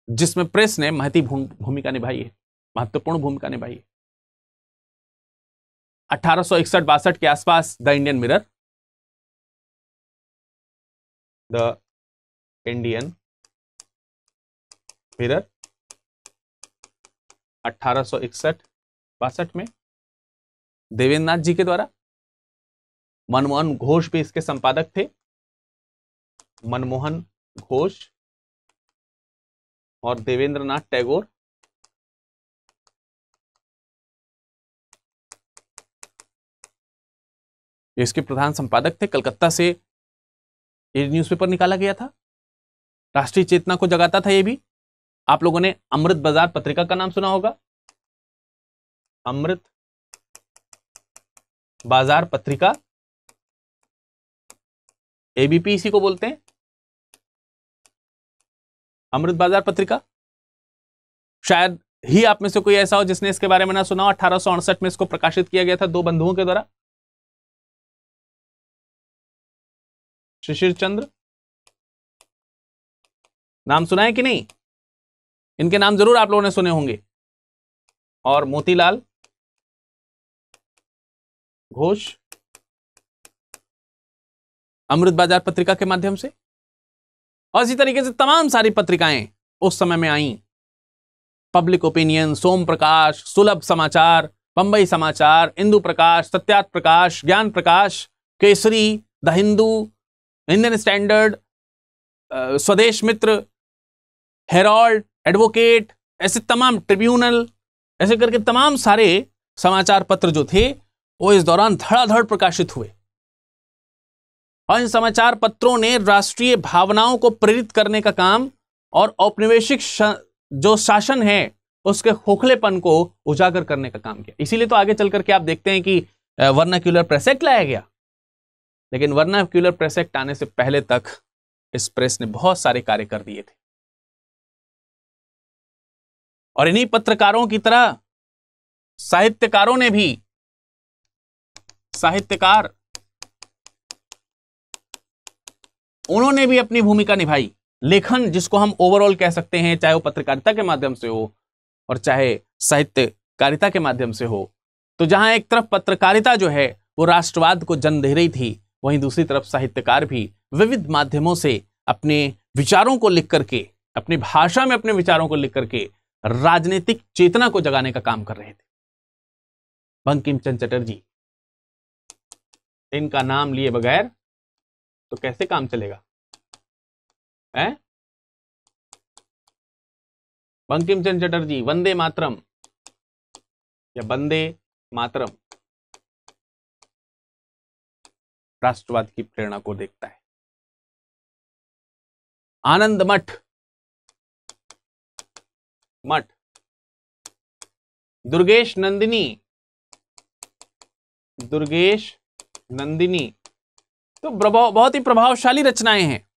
जिसमें प्रेस ने महती भूमिका निभाई है, महत्वपूर्ण भूमिका निभाई है। 1861-62 के आसपास the Indian mirror, the Indian mirror 1861-62 में देवेंद्र नाथ जी के द्वारा, मनमोहन घोष भी इसके संपादक थे, मनमोहन घोष और देवेंद्र नाथ टैगोर। इसके प्रधान संपादक थे। कलकत्ता से ये न्यूज़पेपर निकाला गया था, राष्ट्रीय चेतना को जगाता था। ये भी आप लोगों ने अमृत बाजार पत्रिका का नाम सुना होगा। अमृत बाजार पत्रिका, एबीपी इसी को बोलते हैं, अमृत बाजार पत्रिका। शायद ही आप में से कोई ऐसा हो जिसने इसके बारे में ना सुना हो। 1868 में इसको प्रकाशित किया गया था दो बंधुओं के द्वारा, शिशिर चंद्र, नाम सुना है कि नहीं? इनके नाम जरूर आप लोगों ने सुने होंगे, और मोतीलाल घोष। अमृत बाजार पत्रिका के माध्यम से, और इसी तरीके से तमाम सारी पत्रिकाएं उस समय में आईं। पब्लिक ओपिनियन, सोम प्रकाश, सुलभ समाचार, बंबई समाचार, Indu Prakash, Satyarth Prakash, Gyan Prakash, Kesari, the Hindu, Indian Standard, Swadesh Mitra, Herald, advocate, ऐसे तमाम, ट्रिब्यूनल, ऐसे करके तमाम सारे समाचार पत्र जो थे वो इस दौरान धड़ाधड़ प्रकाशित हुए। और इन समाचार पत्रों ने राष्ट्रीय भावनाओं को प्रेरित करने का काम और औपनिवेशिक जो शासन है उसके खोखलेपन को उजागर करने का काम किया। इसीलिए तो आगे चल करके आप देखते हैं कि वर्नाक्यूलर प्रेस एक्ट लाया गया। लेकिन वर्नाक्यूलर प्रेस एक्ट आने से पहले तक इस प्रेस ने बहुत सारे कार्य कर दिए थे। और इन्हीं पत्रकारों की तरह साहित्यकारों ने भी, साहित्यकार उन्होंने भी अपनी भूमिका निभाई। लेखन जिसको हम ओवरऑल कह सकते हैं, चाहे वो पत्रकारिता के माध्यम से हो और चाहे साहित्यकारिता के माध्यम से हो, तो जहां एक तरफ पत्रकारिता जो है वो राष्ट्रवाद को जन्म दे रही थी, वहीं दूसरी तरफ साहित्यकार भी विविध माध्यमों से अपने विचारों को लिख करके, अपनी भाषा में अपने विचारों को लिख करके राजनीतिक चेतना को जगाने का काम कर रहे थे। बंकिम चंद्र चटर्जी, इनका नाम लिए बगैर तो कैसे काम चलेगा है? बंकिम चंद्र चटर्जी वंदे मातरम या बंदे मातरम राष्ट्रवाद की प्रेरणा को देखता है। आनंद मठ, दुर्गेश नंदिनी तो बहुत ही प्रभावशाली रचनाएं हैं,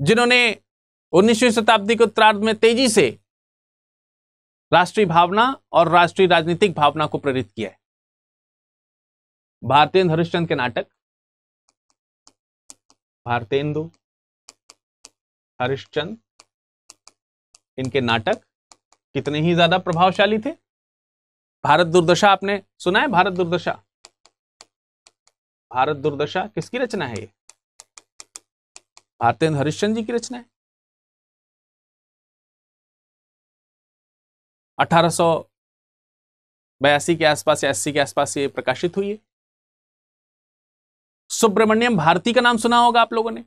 जिन्होंने 19वीं शताब्दी के उत्तरार्ध में तेजी से राष्ट्रीय भावना और राष्ट्रीय राजनीतिक भावना को प्रेरित किया है। भारतेंदु हरिश्चंद्र के नाटक, भारतेंदु हरिश्चंद्र, इनके नाटक कितने ही ज्यादा प्रभावशाली थे। भारत दुर्दशा आपने सुना है? भारत दुर्दशा किसकी रचना है? ये भारतेंदु हरिश्चंद्र जी की रचना है। 1882 के आसपास या 80 के आसपास ये प्रकाशित हुई है। सुब्रमण्यम भारती का नाम सुना होगा आप लोगों ने।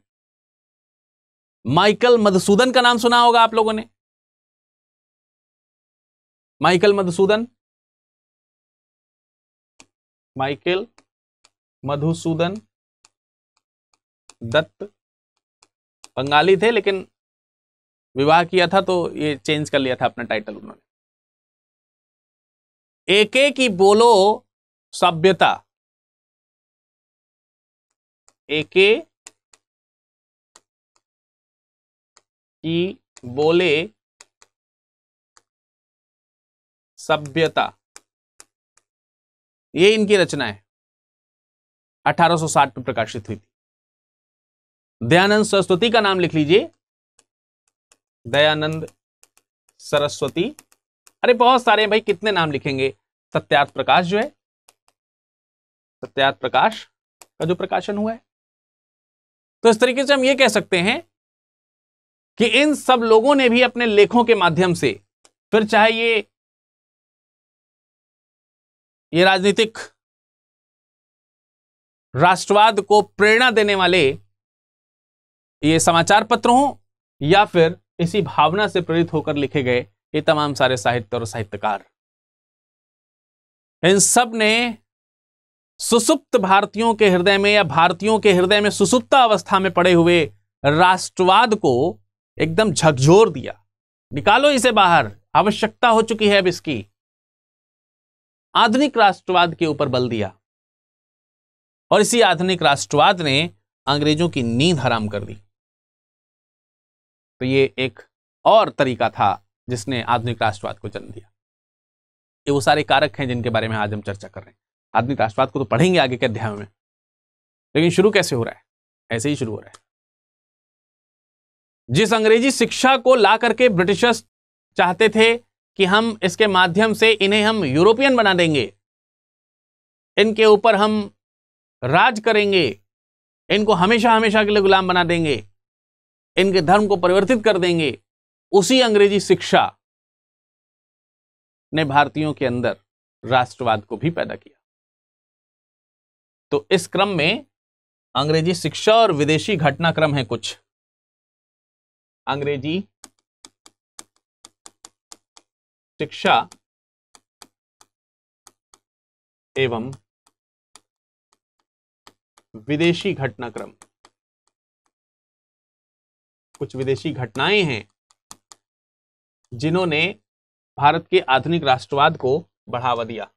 माइकल मधुसूदन का नाम सुना होगा आप लोगों ने। माइकल मधुसूदन दत्त बंगाली थे, लेकिन विवाह किया था तो ये चेंज कर लिया था अपना टाइटल उन्होंने। एके की बोलो सभ्यता, एके की बोले सभ्यता, ये इनकी रचना है, 1860 में प्रकाशित हुई थी। दयानंद सरस्वती का नाम लिख लीजिए, दयानंद सरस्वती। अरे बहुत सारे भाई, कितने नाम लिखेंगे। सत्यार्थ प्रकाश जो है, सत्यार्थ प्रकाश का जो प्रकाशन हुआ है। तो इस तरीके से हम ये कह सकते हैं कि इन सब लोगों ने भी अपने लेखों के माध्यम से, फिर चाहे ये राजनीतिक राष्ट्रवाद को प्रेरणा देने वाले ये समाचार पत्र हों, या फिर इसी भावना से प्रेरित होकर लिखे गए ये तमाम सारे साहित्य और साहित्यकार, इन सब ने सुसुप्त भारतीयों के हृदय में, या भारतीयों के हृदय में सुसुप्ता अवस्था में पड़े हुए राष्ट्रवाद को एकदम झकझोर दिया। निकालो इसे बाहर, आवश्यकता हो चुकी है अब इसकी। आधुनिक राष्ट्रवाद के ऊपर बल दिया, और इसी आधुनिक राष्ट्रवाद ने अंग्रेजों की नींद हराम कर दी। तो ये एक और तरीका था जिसने आधुनिक राष्ट्रवाद को जन्म दिया। ये वो सारे कारक हैं जिनके बारे में आज हम चर्चा कर रहे हैं। आधुनिक राष्ट्रवाद को तो पढ़ेंगे आगे के अध्याय में, लेकिन शुरू कैसे हो रहा है? ऐसे ही शुरू हो रहा है। जिस अंग्रेजी शिक्षा को ला करके ब्रिटिशर्स चाहते थे कि हम इसके माध्यम से इन्हें हम यूरोपियन बना देंगे, इनके ऊपर हम राज करेंगे, इनको हमेशा हमेशा के लिए गुलाम बना देंगे, इनके धर्म को परिवर्तित कर देंगे, उसी अंग्रेजी शिक्षा ने भारतीयों के अंदर राष्ट्रवाद को भी पैदा किया। तो इस क्रम में अंग्रेजी शिक्षा और विदेशी घटनाक्रम है कुछ। अंग्रेजी शिक्षा एवं विदेशी घटनाक्रम, कुछ विदेशी घटनाएं हैं जिन्होंने भारत के आधुनिक राष्ट्रवाद को बढ़ावा दिया।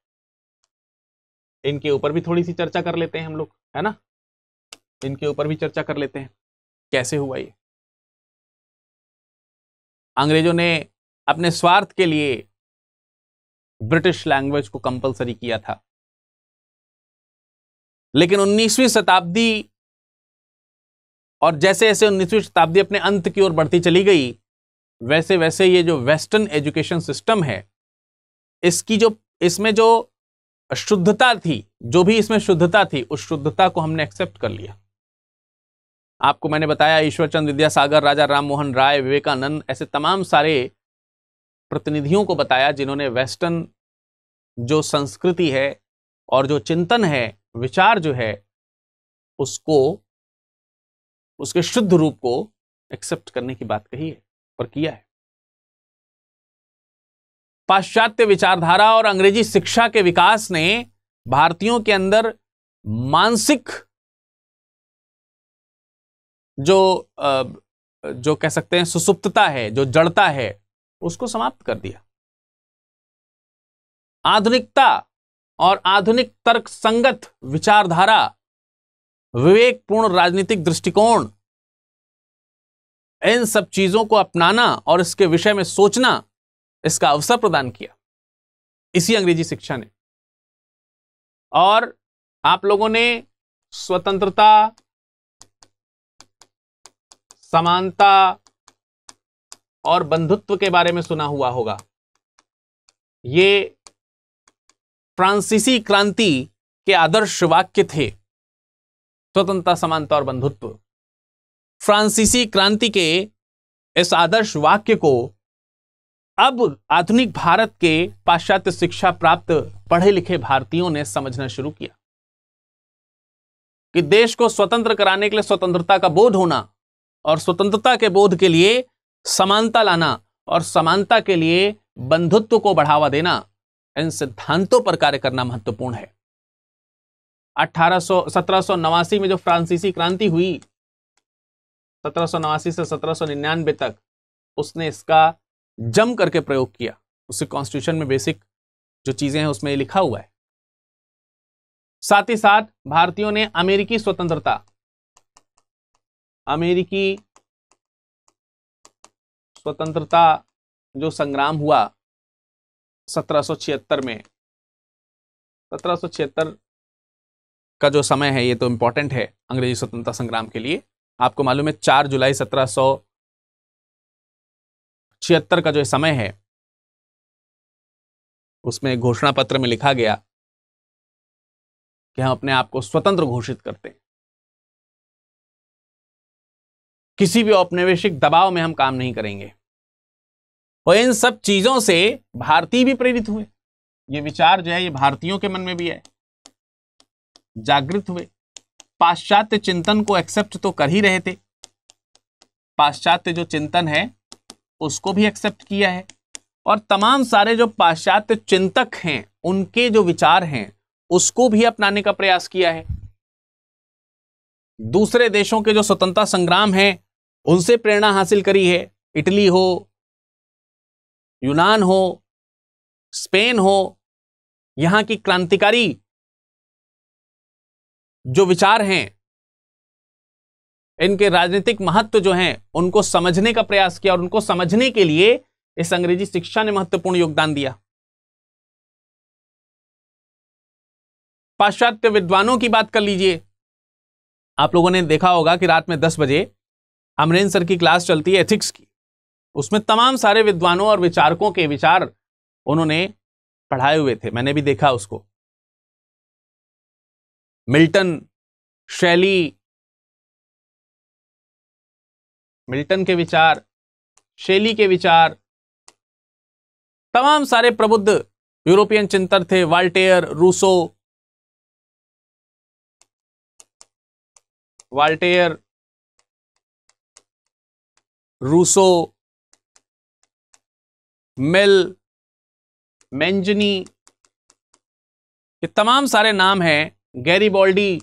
इनके ऊपर भी थोड़ी सी चर्चा कर लेते हैं हम लोग, है ना। इनके ऊपर भी चर्चा कर लेते हैं, कैसे हुआ ये। अंग्रेजों ने अपने स्वार्थ के लिए ब्रिटिश लैंग्वेज को कंपलसरी किया था, लेकिन 19वीं शताब्दी, और जैसे जैसे 19वीं शताब्दी अपने अंत की ओर बढ़ती चली गई, वैसे वैसे ये जो वेस्टर्न एजुकेशन सिस्टम है, इसमें जो शुद्धता थी, जो भी इसमें शुद्धता थी, उस शुद्धता को हमने एक्सेप्ट कर लिया। आपको मैंने बताया ईश्वरचंद्र विद्यासागर, राजा राम मोहन राय, विवेकानंद, ऐसे तमाम सारे प्रतिनिधियों को बताया जिन्होंने वेस्टर्न जो संस्कृति है और जो चिंतन है, विचार जो है, उसको, उसके शुद्ध रूप को एक्सेप्ट करने की बात कही है और किया है। पाश्चात्य विचारधारा और अंग्रेजी शिक्षा के विकास ने भारतीयों के अंदर मानसिक जो कह सकते हैं सुसुप्तता है, जो जड़ता है, उसको समाप्त कर दिया। आधुनिकता और आधुनिक तर्क संगत विचारधारा, विवेकपूर्ण राजनीतिक दृष्टिकोण, इन सब चीजों को अपनाना और इसके विषय में सोचना, इसका अवसर प्रदान किया इसी अंग्रेजी शिक्षा ने। और आप लोगों ने स्वतंत्रता, समानता और बंधुत्व के बारे में सुना हुआ होगा। ये फ्रांसीसी क्रांति के आदर्श वाक्य थे, स्वतंत्रता, समानता और बंधुत्व। फ्रांसीसी क्रांति के इस आदर्श वाक्य को अब आधुनिक भारत के पाश्चात्य शिक्षा प्राप्त पढ़े लिखे भारतीयों ने समझना शुरू किया कि देश को स्वतंत्र कराने के लिए स्वतंत्रता का बोध होना, और स्वतंत्रता के बोध के लिए समानता लाना, और समानता के लिए बंधुत्व को बढ़ावा देना, इन सिद्धांतों पर कार्य करना महत्वपूर्ण है। 1789 में जो फ्रांसीसी क्रांति हुई, 1789 से 1799 तक, उसने इसका जम करके प्रयोग किया। उसके कॉन्स्टिट्यूशन में बेसिक जो चीजें हैं उसमें लिखा हुआ है। साथ ही साथ भारतीयों ने अमेरिकी स्वतंत्रता जो संग्राम हुआ 1776 में, 1776 का जो समय है ये तो इंपॉर्टेंट है अंग्रेजी स्वतंत्रता संग्राम के लिए। आपको मालूम है 4 जुलाई 1776 का जो समय है उसमें घोषणा पत्र में लिखा गया कि हम अपने आप को स्वतंत्र घोषित करते हैं, किसी भी औपनिवेशिक दबाव में हम काम नहीं करेंगे। और इन सब चीजों से भारतीय भी प्रेरित हुए। ये विचार जो है ये भारतीयों के मन में भी है, जागृत हुए। पाश्चात्य चिंतन को एक्सेप्ट तो कर ही रहे थे, पाश्चात्य जो चिंतन है उसको भी एक्सेप्ट किया है, और तमाम सारे जो पाश्चात्य चिंतक हैं उनके जो विचार हैं उसको भी अपनाने का प्रयास किया है। दूसरे देशों के जो स्वतंत्रता संग्राम हैं उनसे प्रेरणा हासिल करी है। इटली हो, यूनान हो, स्पेन हो, यहां की क्रांतिकारी जो विचार हैं, इनके राजनीतिक महत्व जो हैं उनको समझने का प्रयास किया, और उनको समझने के लिए इस अंग्रेजी शिक्षा ने महत्वपूर्ण योगदान दिया। पाश्चात्य विद्वानों की बात कर लीजिए। आप लोगों ने देखा होगा कि रात में 10 बजे अमरेंद्र सर की क्लास चलती है एथिक्स की, उसमें तमाम सारे विद्वानों और विचारकों के विचार उन्होंने पढ़ाए हुए थे, मैंने भी देखा उसको। मिल्टन, शैली, मिल्टन के विचार, शैली के विचार, तमाम सारे प्रबुद्ध यूरोपियन चिंतक थे, वाल्टेयर, रूसो, मिल, मेंजनी, ये तमाम सारे नाम हैं, गैरीबॉल्डी,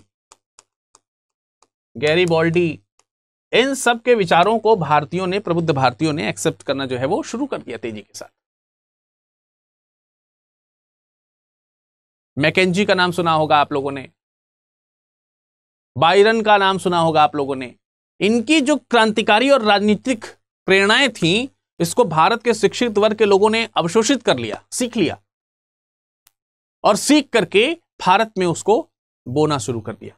इन सब के विचारों को भारतीयों ने, प्रबुद्ध भारतीयों ने एक्सेप्ट करना जो है वो शुरू कर दिया तेजी के साथ। मैकेंजी का नाम सुना होगा आप लोगों ने, बायरन का नाम सुना होगा आप लोगों ने। इनकी जो क्रांतिकारी और राजनीतिक प्रेरणाएं थी, इसको भारत के शिक्षित वर्ग के लोगों ने अवशोषित कर लिया, सीख लिया, और सीख करके भारत में उसको बोना शुरू कर दिया।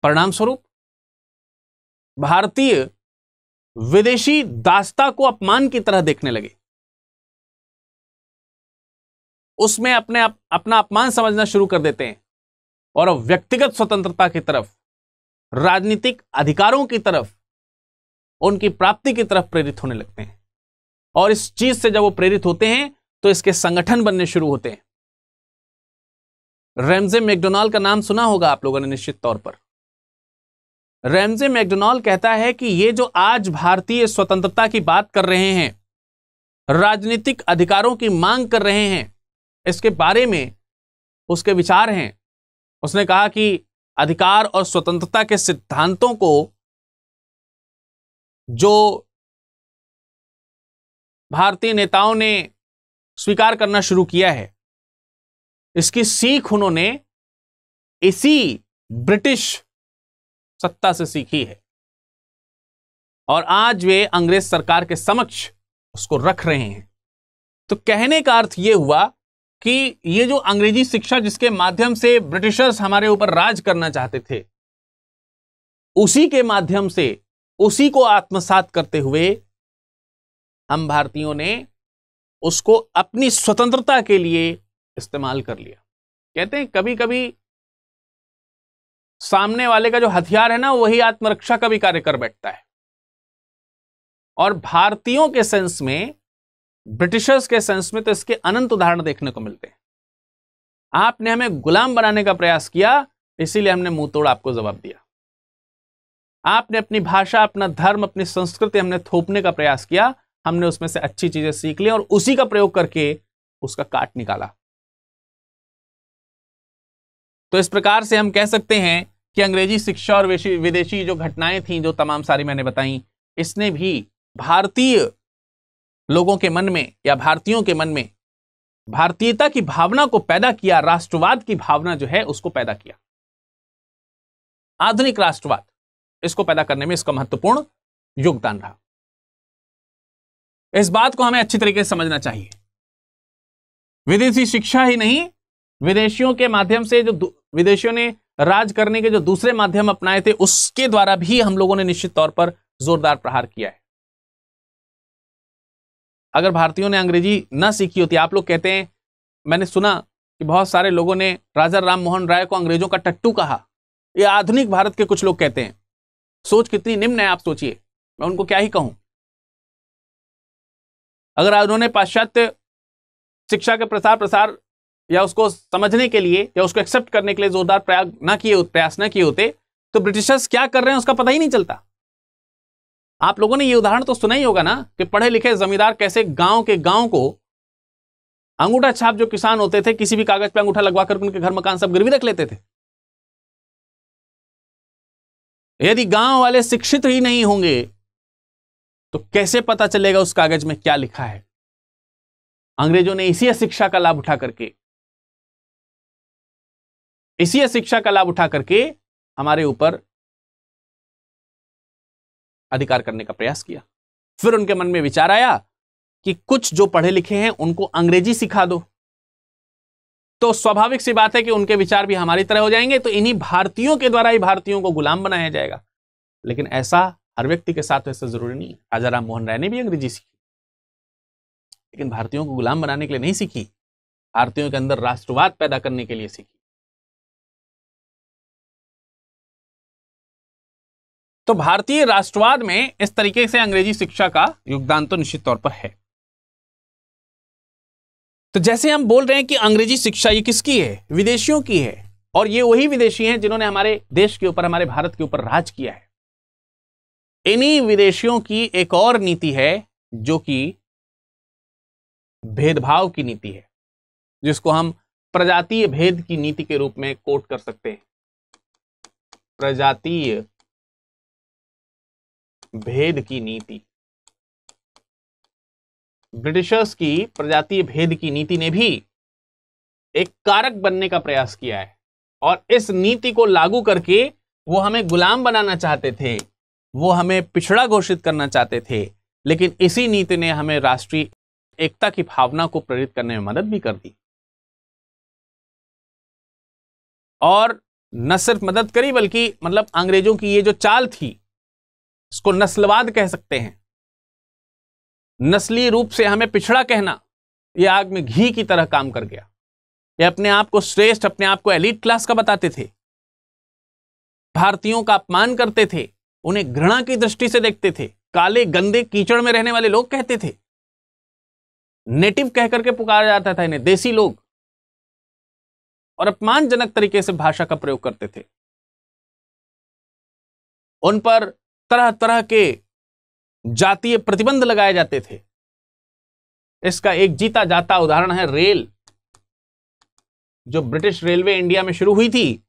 परिणाम स्वरूप भारतीय विदेशी दासता को अपमान की तरह देखने लगे, उसमें अपना अपमान समझना शुरू कर देते हैं, और व्यक्तिगत स्वतंत्रता की तरफ, राजनीतिक अधिकारों की तरफ, उनकी प्राप्ति की तरफ प्रेरित होने लगते हैं। और इस चीज से जब वो प्रेरित होते हैं तो इसके संगठन बनने शुरू होते हैं। रैमजे मैकडोनाल्ड का नाम सुना होगा आप लोगों ने निश्चित तौर पर। रैमजे मैकडोनाल्ड कहता है कि ये जो आज भारतीय स्वतंत्रता की बात कर रहे हैं, राजनीतिक अधिकारों की मांग कर रहे हैं, इसके बारे में उसके विचार हैं। उसने कहा कि अधिकार और स्वतंत्रता के सिद्धांतों को जो भारतीय नेताओं ने स्वीकार करना शुरू किया है, इसकी सीख उन्होंने इसी ब्रिटिश सत्ता से सीखी है, और आज वे अंग्रेज सरकार के समक्ष उसको रख रहे हैं। तो कहने का अर्थ यह हुआ कि ये जो अंग्रेजी शिक्षा जिसके माध्यम से ब्रिटिशर्स हमारे ऊपर राज करना चाहते थे, उसी के माध्यम से, उसी को आत्मसात करते हुए हम भारतीयों ने उसको अपनी स्वतंत्रता के लिए इस्तेमाल कर लिया। कहते हैं कभी कभी सामने वाले का जो हथियार है ना, वही आत्मरक्षा का भी कार्य कर बैठता है। और भारतीयों के सेंस में, ब्रिटिशर्स के सेंस में तो इसके अनंत उदाहरण देखने को मिलते हैं। आपने हमें गुलाम बनाने का प्रयास किया, इसीलिए हमने मुंह तोड़ आपको जवाब दिया। आपने अपनी भाषा, अपना धर्म, अपनी संस्कृति हमने थोपने का प्रयास किया, हमने उसमें से अच्छी चीजें सीख ली और उसी का प्रयोग करके उसका काट निकाला। तो इस प्रकार से हम कह सकते हैं कि अंग्रेजी शिक्षा और विदेशी जो घटनाएं थीं, जो तमाम सारी मैंने बताई, इसने भी भारतीय लोगों के मन में या भारतीयों के मन में भारतीयता की भावना को पैदा किया, राष्ट्रवाद की भावना जो है उसको पैदा किया। आधुनिक राष्ट्रवाद, इसको पैदा करने में इसका महत्वपूर्ण योगदान रहा। इस बात को हमें अच्छी तरीके से समझना चाहिए। विदेशी शिक्षा ही नहीं, विदेशियों के माध्यम से जो विदेशियों ने राज करने के जो दूसरे माध्यम अपनाए थे, उसके द्वारा भी हम लोगों ने निश्चित तौर पर जोरदार प्रहार किया है। अगर भारतीयों ने अंग्रेजी ना सीखी होती, आप लोग कहते हैं, मैंने सुना कि बहुत सारे लोगों ने राजा राम मोहन राय को अंग्रेजों का टट्टू कहा। ये आधुनिक भारत के कुछ लोग कहते हैं। सोच कितनी निम्न है, आप सोचिए, मैं उनको क्या ही कहूं। अगर उन्होंने पाश्चात्य शिक्षा के प्रसार या उसको समझने के लिए या उसको एक्सेप्ट करने के लिए जोरदार प्रयास ना किए होते, तो ब्रिटिशर्स क्या कर रहे हैं उसका पता ही नहीं चलता। आप लोगों ने ये उदाहरण तो सुना ही होगा ना, कि पढ़े लिखे जमींदार कैसे गांव के गांव को अंगूठा छाप जो किसान होते थे, किसी भी कागज पे अंगूठा लगवा कर उनके घर मकान सब गिरवी रख लेते थे। यदि गांव वाले शिक्षित ही नहीं होंगे तो कैसे पता चलेगा उस कागज में क्या लिखा है। अंग्रेजों ने इसी शिक्षा का लाभ उठा करके हमारे ऊपर अधिकार करने का प्रयास किया। फिर उनके मन में विचार आया कि कुछ जो पढ़े लिखे हैं उनको अंग्रेजी सिखा दो, तो स्वाभाविक सी बात है कि उनके विचार भी हमारी तरह हो जाएंगे, तो इन्हीं भारतीयों के द्वारा ही भारतीयों को गुलाम बनाया जाएगा। लेकिन ऐसा हर व्यक्ति के साथ वैसे जरूरी नहीं है। राजा राम मोहन राय ने भी अंग्रेजी सीखी, लेकिन भारतीयों को गुलाम बनाने के लिए नहीं सीखी, भारतीयों के अंदर राष्ट्रवाद पैदा करने के लिए सीखी। तो भारतीय राष्ट्रवाद में इस तरीके से अंग्रेजी शिक्षा का योगदान तो निश्चित तौर पर है। तो जैसे हम बोल रहे हैं कि अंग्रेजी शिक्षा ये किसकी है? विदेशियों की है। और ये वही विदेशी हैं जिन्होंने हमारे देश के ऊपर, हमारे भारत के ऊपर राज किया है। इन्हीं विदेशियों की एक और नीति है जो कि भेदभाव की नीति है, जिसको हम प्रजातीय भेद की नीति के रूप में कोट कर सकते हैं। प्रजातीय भेद की नीति। ब्रिटिशर्स की प्रजातीय भेद की नीति ने भी एक कारक बनने का प्रयास किया है, और इस नीति को लागू करके वो हमें गुलाम बनाना चाहते थे, वो हमें पिछड़ा घोषित करना चाहते थे। लेकिन इसी नीति ने हमें राष्ट्रीय एकता की भावना को प्रेरित करने में मदद भी कर दी। और न सिर्फ मदद करी, बल्कि मतलब अंग्रेजों की ये जो चाल थी, इसको नस्लवाद कह सकते हैं। नस्लीय रूप से हमें पिछड़ा कहना, यह आग में घी की तरह काम कर गया। ये अपने आप को श्रेष्ठ, अपने आप को एलीट क्लास का बताते थे, भारतीयों का अपमान करते थे, उन्हें घृणा की दृष्टि से देखते थे, काले गंदे कीचड़ में रहने वाले लोग कहते थे, नेटिव कह करके पुकारा जाता था इन्हें, देसी लोग, और अपमानजनक तरीके से भाषा का प्रयोग करते थे। उन पर तरह तरह के जातीय प्रतिबंध लगाए जाते थे। इसका एक जीता जाता उदाहरण है रेल। जो ब्रिटिश रेलवे इंडिया में शुरू हुई थी,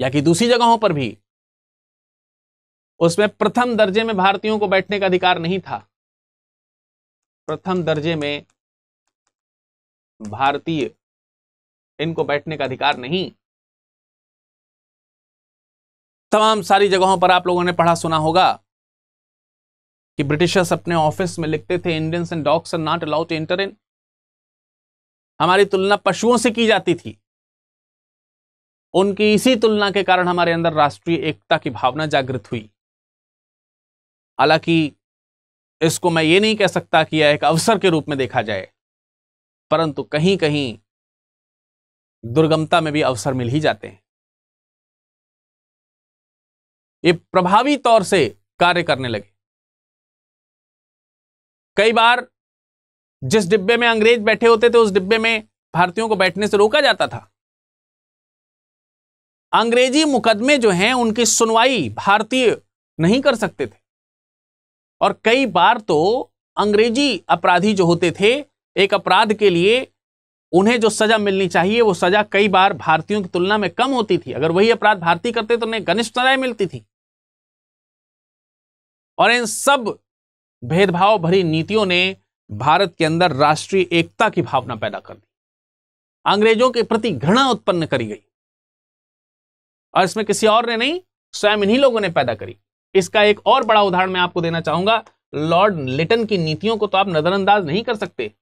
या कि दूसरी जगहों पर भी, उसमें प्रथम दर्जे में भारतीयों को बैठने का अधिकार नहीं था। प्रथम दर्जे में भारतीय, इनको बैठने का अधिकार नहीं। तमाम सारी जगहों पर आप लोगों ने पढ़ा सुना होगा कि ब्रिटिशर्स अपने ऑफिस में लिखते थे, Indians and dogs are not allowed to enter in. हमारी तुलना पशुओं से की जाती थी। उनकी इसी तुलना के कारण हमारे अंदर राष्ट्रीय एकता की भावना जागृत हुई। हालांकि इसको मैं ये नहीं कह सकता कि यह एक अवसर के रूप में देखा जाए, परंतु कहीं कहीं दुर्गमता में भी अवसर मिल ही जाते हैं। ये प्रभावी तौर से कार्य करने लगे। कई बार जिस डिब्बे में अंग्रेज बैठे होते थे, उस डिब्बे में भारतीयों को बैठने से रोका जाता था। अंग्रेजी मुकदमे जो हैं, उनकी सुनवाई भारतीय नहीं कर सकते थे। और कई बार तो अंग्रेजी अपराधी जो होते थे, एक अपराध के लिए उन्हें जो सजा मिलनी चाहिए, वो सजा कई बार भारतीयों की तुलना में कम होती थी। अगर वही अपराध भारतीय करते तो उन्हें घनिष्ठ सजाएं मिलती थी। और इन सब भेदभाव भरी नीतियों ने भारत के अंदर राष्ट्रीय एकता की भावना पैदा कर दी, अंग्रेजों के प्रति घृणा उत्पन्न करी गई, और इसमें किसी और ने नहीं, स्वयं इन्हीं लोगों ने पैदा करी। इसका एक और बड़ा उदाहरण मैं आपको देना चाहूंगा। लॉर्ड लिटन की नीतियों को तो आप नजरअंदाज नहीं कर सकते।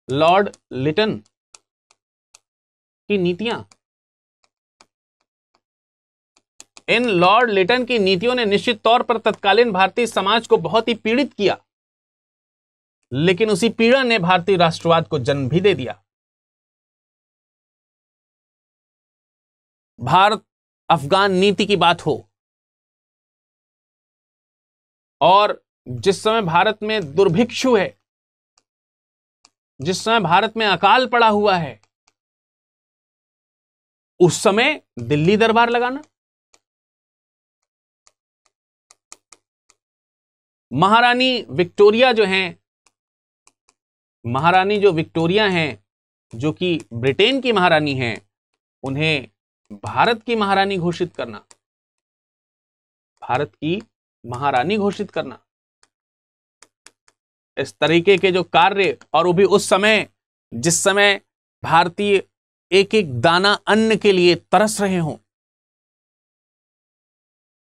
लॉर्ड लिटन की नीतियां, इन लॉर्ड लिटन की नीतियों ने निश्चित तौर पर तत्कालीन भारतीय समाज को बहुत ही पीड़ित किया, लेकिन उसी पीड़ा ने भारतीय राष्ट्रवाद को जन्म भी दे दिया। भारत अफगान नीति की बात हो, और जिस समय भारत में दुर्भिक्षु है, जिस समय भारत में अकाल पड़ा हुआ है, उस समय दिल्ली दरबार लगाना, महारानी विक्टोरिया जो हैं, महारानी जो विक्टोरिया हैं, जो कि ब्रिटेन की महारानी हैं, उन्हें भारत की महारानी घोषित करना, भारत की महारानी घोषित करना, इस तरीके के जो कार्य, और वो भी उस समय जिस समय भारतीय एक एक दाना अन्न के लिए तरस रहे हों।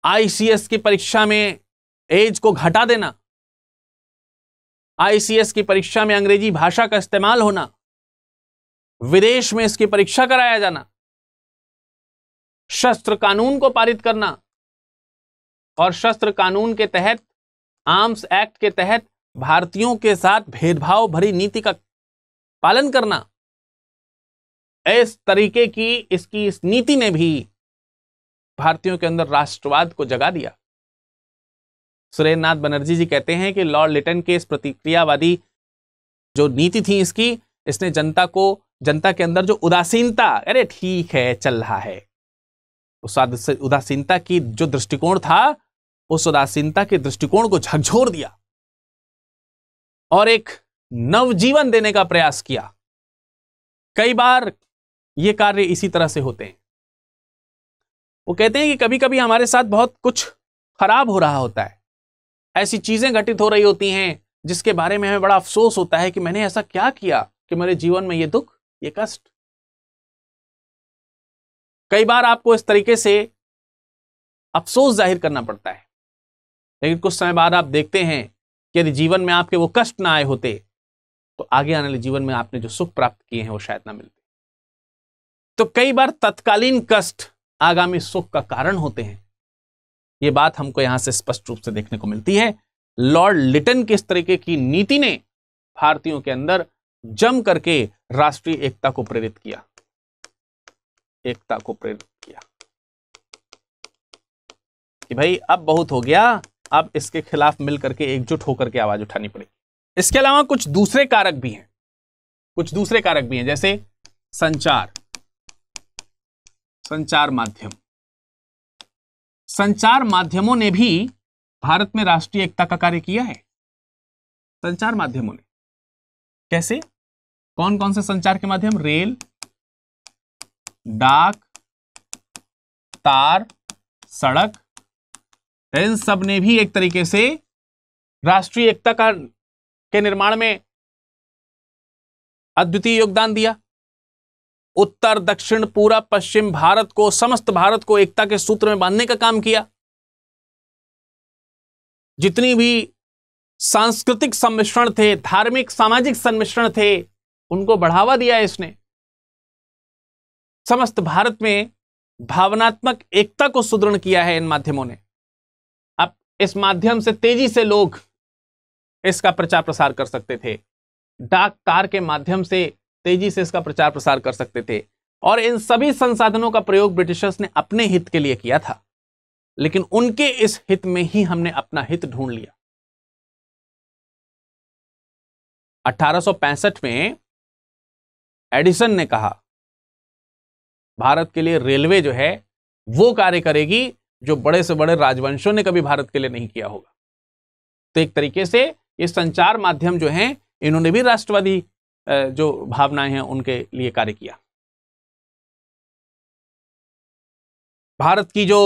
आईसीएस की परीक्षा में एज को घटा देना, आईसीएस की परीक्षा में अंग्रेजी भाषा का इस्तेमाल होना, विदेश में इसकी परीक्षा कराया जाना, शस्त्र कानून को पारित करना, और शस्त्र कानून के तहत, आर्म्स एक्ट के तहत भारतीयों के साथ भेदभाव भरी नीति का पालन करना, इस तरीके की इस नीति ने भी भारतीयों के अंदर राष्ट्रवाद को जगा दिया। सुरेंद्रनाथ बनर्जी जी कहते हैं कि लॉर्ड लिटन के इस प्रतिक्रियावादी जो नीति थी इसने जनता के अंदर जो उदासीनता, अरे ठीक है चल रहा है, उस उदासीनता की जो दृष्टिकोण था, उस उदासीनता के दृष्टिकोण को झकझोर दिया और एक नवजीवन देने का प्रयास किया। कई बार ये कार्य इसी तरह से होते हैं। वो कहते हैं कि कभी कभी हमारे साथ बहुत कुछ खराब हो रहा होता है, ऐसी चीजें घटित हो रही होती हैं जिसके बारे में हमें बड़ा अफसोस होता है कि मैंने ऐसा क्या किया कि मेरे जीवन में ये दुख, ये कष्ट। कई बार आपको इस तरीके से अफसोस जाहिर करना पड़ता है, लेकिन कुछ समय बाद आप देखते हैं कि यदि जीवन में आपके वो कष्ट ना आए होते तो आगे आने वाले जीवन में आपने जो सुख प्राप्त किए हैं वो शायद ना मिलते। तो कई बार तत्कालीन कष्ट आगामी सुख का कारण होते हैं। ये बात हमको यहां से स्पष्ट रूप से देखने को मिलती है। लॉर्ड लिटन की इस तरीके की नीति ने भारतीयों के अंदर जम करके राष्ट्रीय एकता को प्रेरित किया, एकता को प्रेरित किया कि भाई अब बहुत हो गया, अब इसके खिलाफ मिलकर के एकजुट होकर के आवाज उठानी पड़ेगी। इसके अलावा कुछ दूसरे कारक भी हैं, कुछ दूसरे कारक भी हैं, जैसे संचार माध्यम। संचार माध्यमों ने भी भारत में राष्ट्रीय एकता का कार्य किया है। संचार माध्यमों ने कैसे, कौन कौन से संचार के माध्यम? रेल, डाक, तार, सड़क, इन सब ने भी एक तरीके से राष्ट्रीय एकता के निर्माण में अद्वितीय योगदान दिया। उत्तर, दक्षिण, पूरा, पश्चिम भारत को, समस्त भारत को एकता के सूत्र में बांधने का काम किया। जितनी भी सांस्कृतिक सम्मिश्रण थे, धार्मिक सामाजिक सम्मिश्रण थे, उनको बढ़ावा दिया इसने। समस्त भारत में भावनात्मक एकता को सुदृढ़ किया है इन माध्यमों ने। अब इस माध्यम से तेजी से लोग इसका प्रचार प्रसार कर सकते थे, डाक तार के माध्यम से तेजी से इसका प्रचार प्रसार कर सकते थे, और इन सभी संसाधनों का प्रयोग ब्रिटिशर्स ने अपने हित के लिए किया था, लेकिन उनके इस हित में ही हमने अपना हित ढूंढ लिया। 1865 में एडिसन ने कहा भारत के लिए रेलवे जो है वो कार्य करेगी जो बड़े से बड़े राजवंशों ने कभी भारत के लिए नहीं किया होगा। तो एक तरीके से ये संचार माध्यम जो हैं, इन्होंने भी राष्ट्रवादी जो भावनाएं हैं उनके लिए कार्य किया। भारत की जो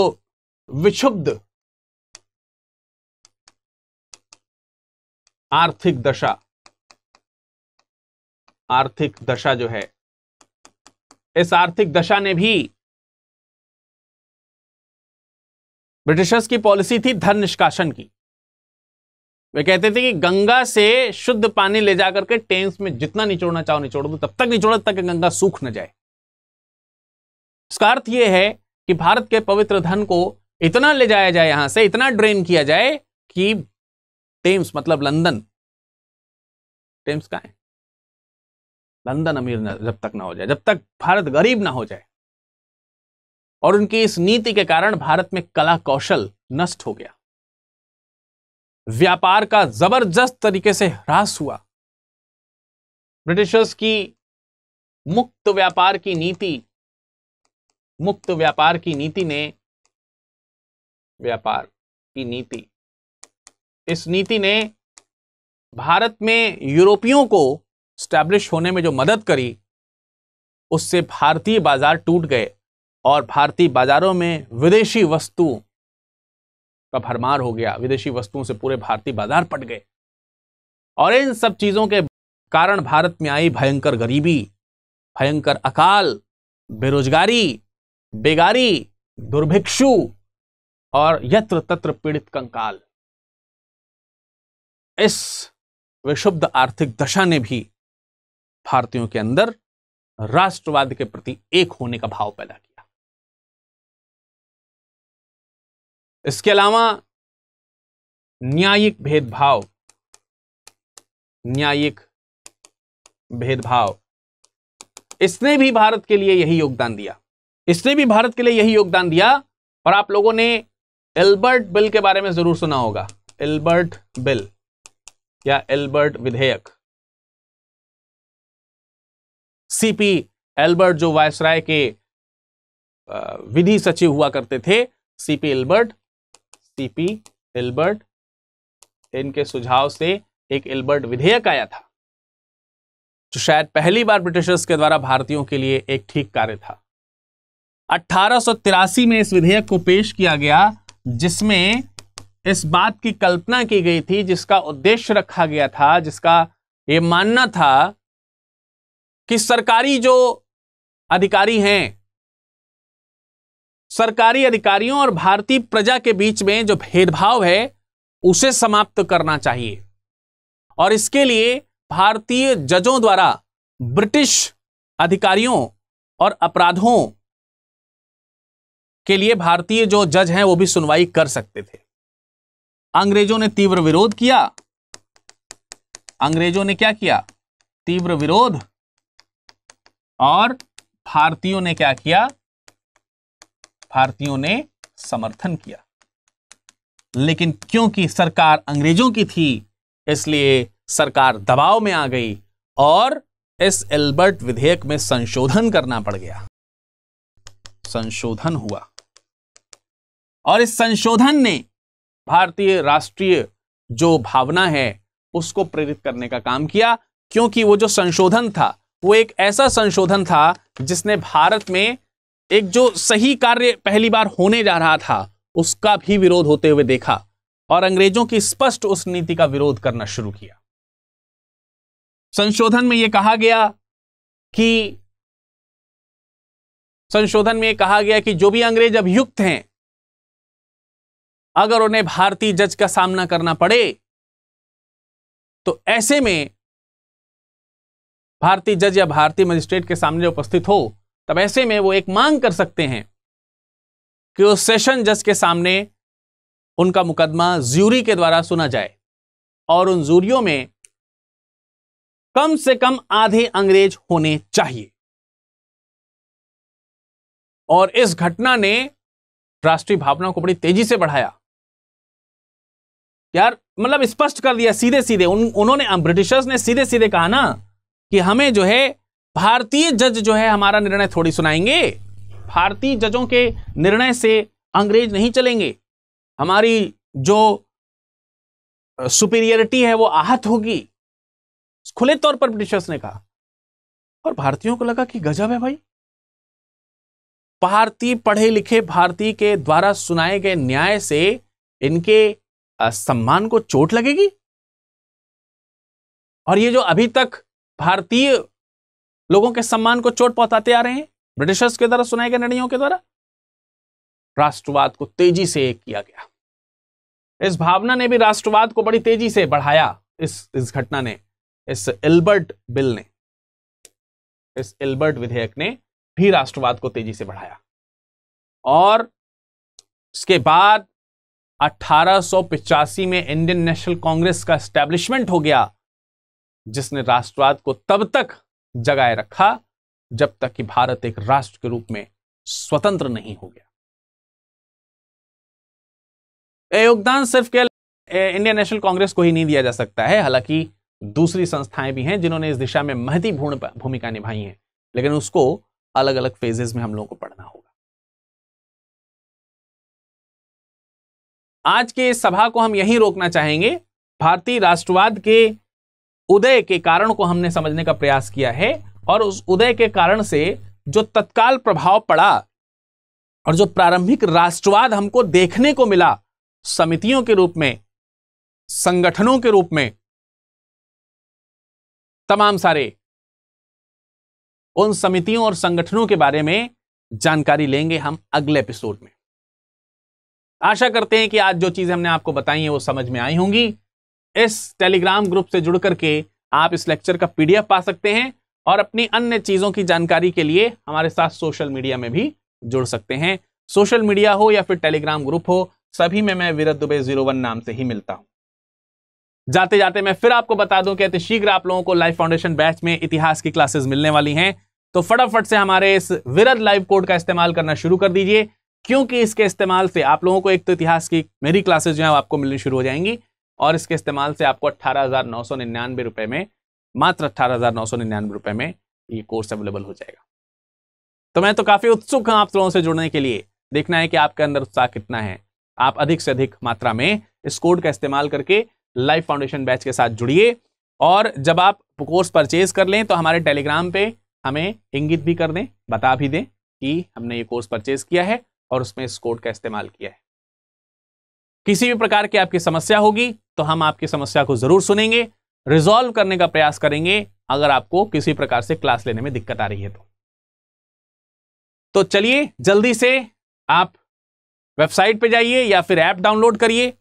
विक्षुब्ध आर्थिक दशा, आर्थिक दशा जो है, इस आर्थिक दशा ने भी, ब्रिटिशर्स की पॉलिसी थी धन निष्कासन की। वे कहते थे कि गंगा से शुद्ध पानी ले जाकर के टेम्स में जितना निचोड़ना चाहो निचोड़ दो, तब तक निचोड़ो तक गंगा सूख न जाए। इसका अर्थ यह है कि भारत के पवित्र धन को इतना ले जाया जाए, यहां से इतना ड्रेन किया जाए कि टेम्स मतलब लंदन, टेम्स कहां है, लंदन अमीर जब तक ना हो जाए, जब तक भारत गरीब ना हो जाए। और उनकी इस नीति के कारण भारत में कला कौशल नष्ट हो गया, व्यापार का जबरदस्त तरीके से ह्रास हुआ। ब्रिटिशर्स की मुक्त व्यापार की नीति, मुक्त व्यापार की नीति ने, व्यापार की नीति, इस नीति ने भारत में यूरोपियों को स्टैब्लिश होने में जो मदद करी, उससे भारतीय बाजार टूट गए और भारतीय बाजारों में विदेशी वस्तुओं का भरमार हो गया, विदेशी वस्तुओं से पूरे भारतीय बाजार पट गए। और इन सब चीजों के कारण भारत में आई भयंकर गरीबी, भयंकर अकाल, बेरोजगारी, बेगारी, दुर्भिक्षु और यत्र तत्र पीड़ित कंकाल। इस विशुद्ध आर्थिक दशा ने भी भारतीयों के अंदर राष्ट्रवाद के प्रति एक होने का भाव पैदा किया। इसके अलावा न्यायिक भेदभाव, न्यायिक भेदभाव, इसने भी भारत के लिए यही योगदान दिया, इसने भी भारत के लिए यही योगदान दिया। और आप लोगों ने एल्बर्ट बिल के बारे में जरूर सुना होगा, एल्बर्ट बिल या एल्बर्ट विधेयक। सीपी एल्बर्ट जो वायसराय के विधि सचिव हुआ करते थे, सीपी एल्बर्ट, इनके सुझाव से एक एल्बर्ट विधेयक आया था, जो शायद पहली बार ब्रिटिशर्स के द्वारा भारतीयों के लिए एक ठीक कार्य था। 1883 में इस विधेयक को पेश किया गया, जिसमें इस बात की कल्पना की गई थी, जिसका उद्देश्य रखा गया था, जिसका यह मानना था कि सरकारी जो अधिकारी हैं, सरकारी अधिकारियों और भारतीय प्रजा के बीच में जो भेदभाव है उसे समाप्त करना चाहिए। और इसके लिए भारतीय जजों द्वारा ब्रिटिश अधिकारियों और अपराधों के लिए भारतीय जो जज हैं वो भी सुनवाई कर सकते थे। अंग्रेजों ने तीव्र विरोध किया, अंग्रेजों ने क्या किया, तीव्र विरोध, और भारतीयों ने क्या किया, भारतीयों ने समर्थन किया। लेकिन क्योंकि सरकार अंग्रेजों की थी, इसलिए सरकार दबाव में आ गई और इस एल्बर्ट विधेयक में संशोधन करना पड़ गया। संशोधन हुआ और इस संशोधन ने भारतीय राष्ट्रीय जो भावना है उसको प्रेरित करने का काम किया, क्योंकि वो जो संशोधन था वो एक ऐसा संशोधन था जिसने भारत में एक जो सही कार्य पहली बार होने जा रहा था उसका भी विरोध होते हुए देखा और अंग्रेजों की स्पष्ट उस नीति का विरोध करना शुरू किया। संशोधन में यह कहा गया कि जो भी अंग्रेज अभियुक्त हैं, अगर उन्हें भारतीय जज का सामना करना पड़े तो ऐसे में भारतीय जज या भारतीय मजिस्ट्रेट के सामने उपस्थित हो, तब ऐसे में वो एक मांग कर सकते हैं कि उस सेशन जज के सामने उनका मुकदमा ज्यूरी के द्वारा सुना जाए और उन ज्यूरियों में कम से कम आधे अंग्रेज होने चाहिए। और इस घटना ने राष्ट्रीय भावना को बड़ी तेजी से बढ़ाया। यार मतलब स्पष्ट कर दिया सीधे सीधे, उन्होंने ब्रिटिशर्स ने सीधे सीधे कहा ना कि हमें जो है भारतीय जज जो है हमारा निर्णय थोड़ी सुनाएंगे, भारतीय जजों के निर्णय से अंग्रेज नहीं चलेंगे, हमारी जो सुपीरियरिटी है वो आहत होगी, खुले तौर पर ब्रिटिशर्स ने कहा। और भारतीयों को लगा कि गजब है भाई, भारतीय पढ़े लिखे भारतीय के द्वारा सुनाए गए न्याय से इनके सम्मान को चोट लगेगी। और ये जो अभी तक भारतीय लोगों के सम्मान को चोट पहुंचाते आ रहे हैं ब्रिटिशर्स के द्वारा सुनाए गए निर्णयों के द्वारा, राष्ट्रवाद को तेजी से एक किया गया। इस भावना ने भी राष्ट्रवाद को बड़ी तेजी से बढ़ाया। इस घटना ने, इस एल्बर्ट बिल ने, इस एल्बर्ट विधेयक ने भी राष्ट्रवाद को तेजी से बढ़ाया। और इसके बाद 1885 में इंडियन नेशनल कांग्रेस का एस्टैब्लिशमेंट हो गया, जिसने राष्ट्रवाद को तब तक जगाए रखा जब तक कि भारत एक राष्ट्र के रूप में स्वतंत्र नहीं हो गया। यह योगदान सिर्फ केवल इंडियन नेशनल कांग्रेस को ही नहीं दिया जा सकता है, हालांकि दूसरी संस्थाएं भी हैं जिन्होंने इस दिशा में महत्वपूर्ण भूमिका निभाई है, लेकिन उसको अलग अलग फेजेस में हम लोगों को पढ़ना होगा। आज के इस सभा को हम यहीं रोकना चाहेंगे। भारतीय राष्ट्रवाद के उदय के कारण को हमने समझने का प्रयास किया है, और उस उदय के कारण से जो तत्काल प्रभाव पड़ा और जो प्रारंभिक राष्ट्रवाद हमको देखने को मिला, समितियों के रूप में, संगठनों के रूप में, तमाम सारे उन समितियों और संगठनों के बारे में जानकारी लेंगे हम अगले एपिसोड में। आशा करते हैं कि आज जो चीजें हमने आपको बताई हैं वो समझ में आई होंगी। इस टेलीग्राम ग्रुप से जुड़ करके आप इस लेक्चर का पीडीएफ पा सकते हैं और अपनी अन्य चीजों की जानकारी के लिए हमारे साथ सोशल मीडिया में भी जुड़ सकते हैं। सोशल मीडिया हो या फिर टेलीग्राम ग्रुप हो, सभी में मैं विरत दुबे 01 नाम से ही मिलता हूं। जाते जाते मैं फिर आपको बता दूं कि अति शीघ्र आप लोगों को लाइव फाउंडेशन बैच में इतिहास की क्लासेस मिलने वाली हैं, तो फटाफट से हमारे इस विरत लाइव कोड का इस्तेमाल करना शुरू कर दीजिए, क्योंकि इसके इस्तेमाल से आप लोगों को एक तो इतिहास की मेरी क्लासेस जो है आपको मिलनी शुरू हो जाएंगी, और इसके इस्तेमाल से आपको 18,999 रुपए में, मात्र 18,999 रुपए में ये कोर्स अवेलेबल हो जाएगा। तो मैं तो काफी उत्सुक हूं आप लोगों से जुड़ने के लिए। देखना है कि आपके अंदर उत्साह कितना है। आप अधिक से अधिक मात्रा में इस कोड का इस्तेमाल करके लाइव फाउंडेशन बैच के साथ जुड़िए, और जब आप कोर्स परचेज कर लें तो हमारे टेलीग्राम पे हमें इंगित भी कर दें, बता भी दें कि हमने ये कोर्स परचेज किया है और उसमें इस कोड का इस्तेमाल किया है। किसी भी प्रकार की आपकी समस्या होगी तो हम आपकी समस्या को जरूर सुनेंगे, रिजॉल्व करने का प्रयास करेंगे, अगर आपको किसी प्रकार से क्लास लेने में दिक्कत आ रही है तो चलिए जल्दी से आप वेबसाइट पे जाइए या फिर ऐप डाउनलोड करिए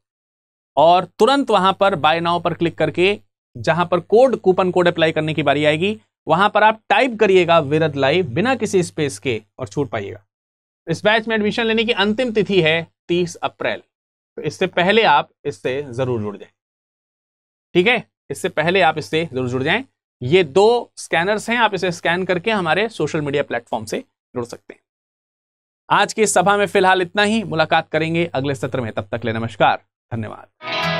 और तुरंत वहां पर बाय नाउ पर क्लिक करके जहां पर कूपन कोड अप्लाई करने की बारी आएगी, वहां पर आप टाइप करिएगा विरत लाइव बिना किसी स्पेस के और छूट पाइएगा। इस बैच में एडमिशन लेने की अंतिम तिथि है 30 अप्रैल, तो इससे पहले आप इससे जरूर जुड़ जाएं। ठीक है, इससे पहले आप इससे जरूर जुड़ जाएं। ये 2 स्कैनर्स हैं, आप इसे स्कैन करके हमारे सोशल मीडिया प्लेटफॉर्म से जुड़ सकते हैं। आज की इस सभा में फिलहाल इतना ही, मुलाकात करेंगे अगले सत्र में। तब तक ले नमस्कार, धन्यवाद।